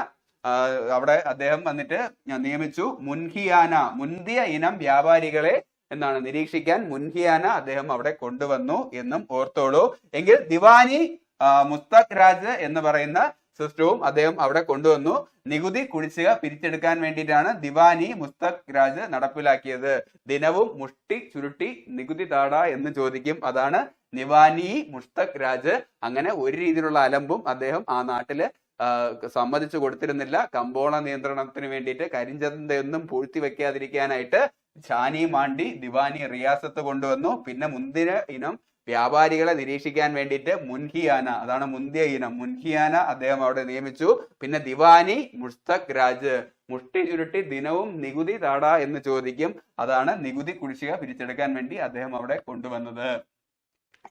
അവിടെ അദ്ദേഹം വന്നിട്ട് നിയമിച്ചു. മുൻഹിയാന, മുന്തിയ ഇനം വ്യാപാരികളെ എന്നാണ് നിരീക്ഷിക്കാൻ മുൻഹിയാന അദ്ദേഹം അവിടെ കൊണ്ടുവന്നു എന്നും ഓർത്തോളൂ. എങ്കിൽ ദിവാനി മുസ്തഖ് രാജ് എന്ന് പറയുന്ന സിസ്റ്റവും അദ്ദേഹം അവിടെ കൊണ്ടുവന്നു. നികുതി കുടിശ്ശിക പിരിച്ചെടുക്കാൻ വേണ്ടിയിട്ടാണ് ദിവാനി മുസ്തഖ് രാജ് നടപ്പിലാക്കിയത്. ദിനവും മുഷ്ടി ചുരുട്ടി നികുതി താട എന്ന് ചോദിക്കും. അതാണ് ദിവാനി മുസ്തഖ് രാജ്. അങ്ങനെ ഒരു രീതിയിലുള്ള അലമ്പും അദ്ദേഹം ആ നാട്ടില് സമ്മതിച്ചു കൊടുത്തിരുന്നില്ല. കമ്പോള നിയന്ത്രണത്തിന് വേണ്ടിയിട്ട് കരിഞ്ചന്തയൊന്നും പൂഴ്ത്തി വെക്കാതിരിക്കാനായിട്ട് ഷാനി മാണ്ടി, ദിവാനി റിയാസത്ത് കൊണ്ടുവന്നു. പിന്നെ മുന്തിയ ഇനം വ്യാപാരികളെ നിരീക്ഷിക്കാൻ വേണ്ടിയിട്ട് മുൻഹിയാന, അതാണ് മുന്തിയ ഇനം, മുൻഹിയാന അദ്ദേഹം അവിടെ നിയമിച്ചു. പിന്നെ ദിവാനി മുസ്തഖ് രാജ്, മുഷ്ടി ചുരുട്ടി ദിനവും നികുതി താടാ എന്ന് ചോദിക്കും, അതാണ് നികുതി കുടിശ്ശിക പിരിച്ചെടുക്കാൻ വേണ്ടി അദ്ദേഹം അവിടെ കൊണ്ടുവന്നത്.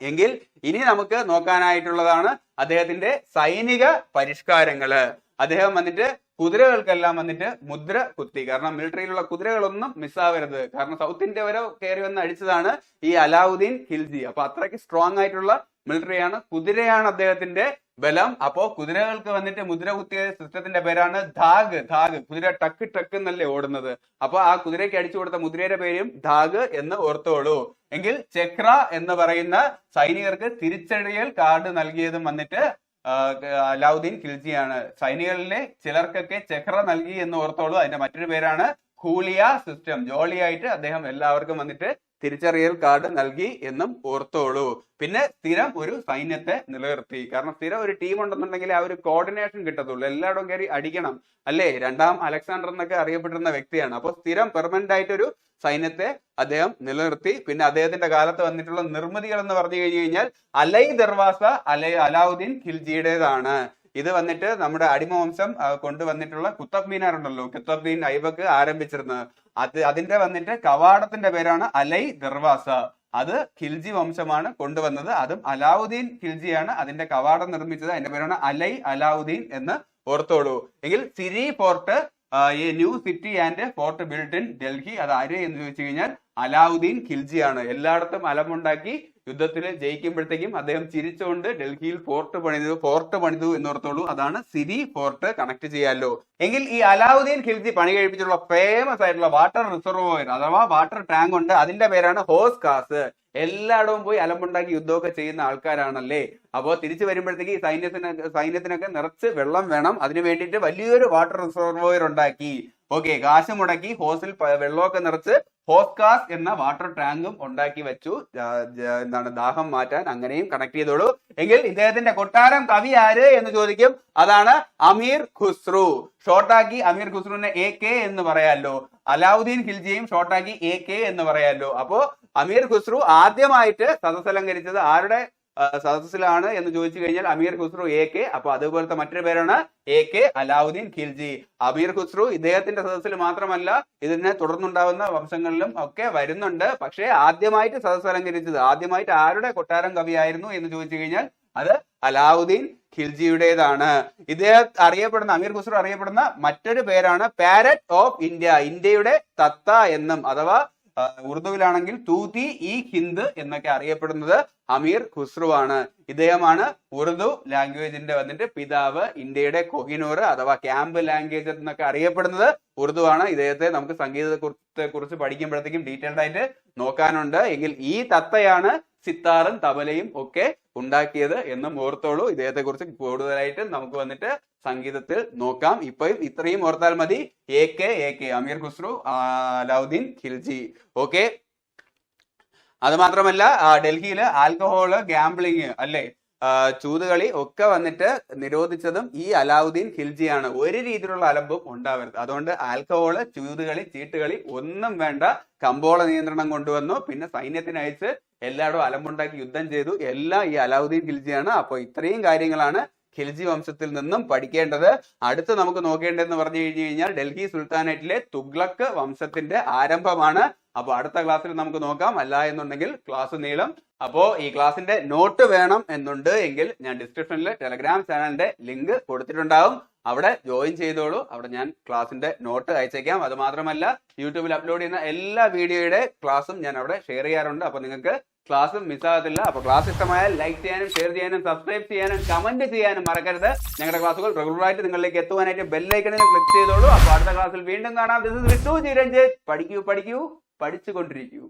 എങ്കിൽ ഇനി നമുക്ക് നോക്കാനായിട്ടുള്ളതാണ് അദ്ദേഹത്തിന്റെ സൈനിക പരിഷ്കാരങ്ങള്. അദ്ദേഹം വന്നിട്ട് കുതിരകൾക്കെല്ലാം വന്നിട്ട് മുദ്ര കുത്തി. കാരണം മിലിറ്ററിയിലുള്ള കുതിരകളൊന്നും മിസ്സാവരുത്. കാരണം സൗത്ത് ഇന്ത്യ വരെ കയറി വന്ന് അടിച്ചതാണ് ഈ അലാവുദ്ദീൻ ഖിൽജി. അപ്പൊ അത്രയ്ക്ക് സ്ട്രോങ് ആയിട്ടുള്ള മിലിറ്ററിയാണ്. കുതിരയാണ് അദ്ദേഹത്തിന്റെ ബലം. അപ്പോ കുതിരകൾക്ക് വന്നിട്ട് മുദ്ര കുത്തിയ സിസ്റ്റത്തിന്റെ പേരാണ് ധാഗ്. ധാഗ്, കുതിര ടക്ക് ടക്ക് എന്നല്ലേ ഓടുന്നത്. അപ്പൊ ആ കുതിരയ്ക്ക് അടിച്ചു കൊടുത്ത മുദ്രയുടെ പേരും ധാഗ് എന്ന് ഓർത്തോളൂ. എങ്കിൽ ചക്ര എന്ന് പറയുന്ന സൈനികർക്ക് തിരിച്ചടിയൽ കാർഡ് നൽകിയതും വന്നിട്ട് അലാവുദ്ദീൻ ഖിൽജിയാണ്. സൈനികരിലെ ചിലർക്കൊക്കെ ചക്ര നൽകി എന്ന് ഓർത്തോളൂ. അതിന്റെ മറ്റൊരു പേരാണ് ഹൂലിയ സിസ്റ്റം. ജോളിയായിട്ട് അദ്ദേഹം എല്ലാവർക്കും വന്നിട്ട് തിരിച്ചറിയൽ കാർഡ് നൽകി എന്നും ഓർത്തോളൂ. പിന്നെ സ്ഥിരം ഒരു സൈന്യത്തെ നിലനിർത്തി. കാരണം സ്ഥിരം ഒരു ടീം ഉണ്ടെന്നുണ്ടെങ്കിൽ ആ ഒരു കോർഡിനേഷൻ കിട്ടത്തുള്ളൂ. എല്ലായിടവും കയറി അടിക്കണം അല്ലേ. രണ്ടാം അലക്സാണ്ടർ എന്നൊക്കെ അറിയപ്പെട്ടിരുന്ന വ്യക്തിയാണ്. അപ്പോൾ സ്ഥിരം പെർമനന്റ് ആയിട്ടൊരു സൈന്യത്തെ അദ്ദേഹം നിലനിർത്തി. പിന്നെ അദ്ദേഹത്തിന്റെ കാലത്ത് വന്നിട്ടുള്ള നിർമ്മിതികൾ എന്ന് പറഞ്ഞു കഴിഞ്ഞാൽ അലൈ ദർവാസ അലാവുദ്ദീൻ ഖിൽജിയുടേതാണ്. ഇത് വന്നിട്ട് നമ്മുടെ അടിമവംശം കൊണ്ടുവന്നിട്ടുള്ള കുത്തബ് മീനാർ ഉണ്ടല്ലോ, കുത്തബ്ദീൻ ഐബക്ക് ആരംഭിച്ചിരുന്നത്. അതിന്റെ വന്നിട്ട് കവാടത്തിന്റെ പേരാണ് അലൈ ദർവാസ. അത് ഖിൽജി വംശമാണ് കൊണ്ടുവന്നത്. അതും അലാവുദ്ദീൻ ഖിൽജിയാണ് അതിന്റെ കവാടം നിർമ്മിച്ചത്. അതിന്റെ പേരാണ് അലൈ അലാവുദ്ദീൻ എന്ന് ഓർത്തോളൂ. എങ്കിൽ സിരി ഫോർട്ട്, ഈ new city and fort build in Delhi, അത് ആര് എന്ന് ചോദിച്ചു കഴിഞ്ഞാൽ അലാവുദ്ദീൻ ഖിൽജിയാണ്. എല്ലായിടത്തും അലമുണ്ടാക്കി യുദ്ധത്തിൽ ജയിക്കുമ്പോഴത്തേക്കും അദ്ദേഹം ചിരിച്ചുകൊണ്ട് ഡൽഹിയിൽ ഫോർട്ട് പണിതു എന്നോർത്തോളൂ. അതാണ് സിരി ഫോർട്ട്. കണക്ട് ചെയ്യാമല്ലോ. എങ്കിൽ ഈ അലാവുദ്ദീൻ ഖിൽജി പണി കഴിപ്പിച്ചിട്ടുള്ള ഫേമസ് ആയിട്ടുള്ള വാട്ടർ റിസർവോയർ അഥവാ വാട്ടർ ടാങ്ക് ഉണ്ട്. അതിന്റെ പേരാണ് ഹോസ് കാസ്. എല്ലായിടവും പോയി അലമ്പുണ്ടാക്കി യുദ്ധമൊക്കെ ചെയ്യുന്ന ആൾക്കാരാണല്ലേ. അപ്പോൾ തിരിച്ചു വരുമ്പോഴത്തേക്ക് ഈ സൈന്യത്തിനൊക്കെ നിറച്ച് വെള്ളം വേണം. അതിനു വേണ്ടിയിട്ട് വലിയൊരു വാട്ടർ റിസർവോയർ ഉണ്ടാക്കി. ഓക്കെ, കാശ് മുടക്കി ഹോസിൽ വെള്ളമൊക്കെ നിറച്ച് ഹോസ്കാസ് എന്ന വാട്ടർ ടാങ്കും ഉണ്ടാക്കി വെച്ചു. ദാഹം മാറ്റാൻ. അങ്ങനെയും കണക്ട് ചെയ്തോളൂ. എങ്കിൽ ഇദ്ദേഹത്തിന്റെ കൊട്ടാരം കവി ആര് എന്ന് ചോദിക്കും. അതാണ് അമീർ ഖുസ്രു. ഷോർട്ടാക്കി അമീർ ഖുസ്രുവിനെ AK എന്ന് പറയാമല്ലോ. അലാവുദ്ദീൻ ഖിൽജിയും ഷോർട്ടാക്കി AK എന്ന് പറയാമല്ലോ. അപ്പോ അമീർ ഖുസ്രു ആദ്യമായിട്ട് സദസ്സലങ്കരിച്ചത് ആരുടെ സദസ്സിലാണ് എന്ന് ചോദിച്ചു കഴിഞ്ഞാൽ അമീർ ഖുസ്രു AK. അപ്പൊ അതുപോലത്തെ മറ്റൊരു പേരാണ് AK അലാവുദ്ദീൻ ഖിൽജി. അമീർ ഖുസ്രു ഇദ്ദേഹത്തിന്റെ സദസ്സിൽ മാത്രമല്ല, ഇതിനെ തുടർന്നുണ്ടാവുന്ന വംശങ്ങളിലും ഒക്കെ വരുന്നുണ്ട്. പക്ഷേ ആദ്യമായിട്ട് സദസ്സലങ്കരിച്ചത്, ആദ്യമായിട്ട് ആരുടെ കൊട്ടാരം കവിയായിരുന്നു എന്ന് ചോദിച്ചു കഴിഞ്ഞാൽ അത് അലാവുദ്ദീൻ ഖിൽജിയുടേതാണ്. ഇദ്ദേഹം അറിയപ്പെടുന്ന, അമീർ ഖുസ്രു അറിയപ്പെടുന്ന മറ്റൊരു പേരാണ് പാരറ്റ് ഓഫ് ഇന്ത്യ, ഇന്ത്യയുടെ തത്ത എന്നും, അഥവാ ഉറുദുവിലാണെങ്കിൽ തൂതി ഇ ഹിന്ദ് എന്നൊക്കെ അറിയപ്പെടുന്നത് അമീർ ഖുസ്രു ആണ്. ഇദ്ദേഹമാണ് ഉറുദു ലാംഗ്വേജിന്റെ വന്നിട്ട് പിതാവ്. ഇന്ത്യയുടെ കൊഹിനൂർ അഥവാ ക്യാമ്പ് ലാംഗ്വേജ് എന്നൊക്കെ അറിയപ്പെടുന്നത് ഉറുദു ആണ്. ഇദ്ദേഹത്തെ നമുക്ക് സംഗീതത്തെ കുറിച്ച് പഠിക്കുമ്പോഴത്തേക്കും ഡീറ്റെയിൽഡ് ആയിട്ട് നോക്കാനുണ്ട്. എങ്കിൽ ഈ തത്തയാണ് സിത്താറും തബലയും ഒക്കെ ഉണ്ടാക്കിയത് എന്നും ഓർത്തോളൂ. ഇദ്ദേഹത്തെ കുറിച്ച് കൂടുതലായിട്ട് നമുക്ക് വന്നിട്ട് സംഗീതത്തിൽ നോക്കാം. ഇപ്പം ഇത്രയും ഓർത്താൽ മതി. AK അമീർ ഖുസ്രു അലാവുദ്ദീൻ ഖിൽജി. ഓക്കെ, അത് മാത്രമല്ല ഡൽഹിയിൽ ആൽക്കഹോള്, ഗാംബ്ലിങ് അല്ലെ, ചൂതുകളി ഒക്കെ വന്നിട്ട് നിരോധിച്ചതും ഈ അലാവുദ്ദീൻ ഖിൽജിയാണ്. ഒരു രീതിയിലുള്ള അലമ്പും ഉണ്ടാവരുത്. അതുകൊണ്ട് ആൽക്കഹോള്, ചൂതുകളി, ചീട്ടുകളി ഒന്നും വേണ്ട. കമ്പോള നിയന്ത്രണം കൊണ്ടുവന്നു. പിന്നെ സൈന്യത്തിന് അയച്ച് എല്ലായിടവും അലമ്പുണ്ടാക്കി യുദ്ധം ചെയ്തു. എല്ലാം ഈ അലാവുദ്ദീൻ ഖിൽജിയാണ്. അപ്പൊ ഇത്രയും കാര്യങ്ങളാണ് ഖിൽജി വംശത്തിൽ നിന്നും പഠിക്കേണ്ടത്. അടുത്ത് നമുക്ക് നോക്കേണ്ടതെന്ന് പറഞ്ഞു കഴിഞ്ഞു കഴിഞ്ഞാൽ ഡൽഹി സുൽത്താനേറ്റിലെ തുഗ്ലക്ക് വംശത്തിന്റെ ആരംഭമാണ്. അപ്പൊ അടുത്ത ക്ലാസ്സിൽ നമുക്ക് നോക്കാം. അല്ല എന്നുണ്ടെങ്കിൽ ക്ലാസ് നീളം. അപ്പോ ഈ ക്ലാസ്സിന്റെ നോട്ട് വേണം എന്നുണ്ട് എങ്കിൽ ഞാൻ ഡിസ്ക്രിപ്ഷനിൽ ടെലഗ്രാം ചാനലിന്റെ ലിങ്ക് കൊടുത്തിട്ടുണ്ടാവും. അവിടെ ജോയിൻ ചെയ്തോളൂ. അവിടെ ഞാൻ ക്ലാസ്സിന്റെ നോട്ട് അയച്ചേക്കാം. അത് മാത്രമല്ല യൂട്യൂബിൽ അപ്ലോഡ് ചെയ്യുന്ന എല്ലാ വീഡിയോയുടെ ക്ലാസ്സും ഞാൻ അവിടെ ഷെയർ ചെയ്യാറുണ്ട്. അപ്പൊ നിങ്ങൾക്ക് ക്ലാസ്സും മിസ്സാകത്തില്ല. അപ്പൊ ക്ലാസ് ഇഷ്ടമായാൽ ലൈക്ക് ചെയ്യാനും ഷെയർ ചെയ്യാനും സബ്സ്ക്രൈബ് ചെയ്യാനും കമന്റ് ചെയ്യാനും മറക്കരുത്. ഞങ്ങളുടെ ക്ലാസ്സുകൾ റെഗുലറായിട്ട് നിങ്ങളിലേക്ക് എത്തുവാനായിട്ട് ബെല്ലൈക്കണിൽ ക്ലിക്ക് ചെയ്തോളൂ. അപ്പൊ അടുത്ത ക്ലാസ്സിൽ വീണ്ടും കാണാം. This is Vishnu Chiranjith. പഠിക്കൂ പഠിക്കൂ, പഠിച്ചുകൊണ്ടിരിക്കൂ.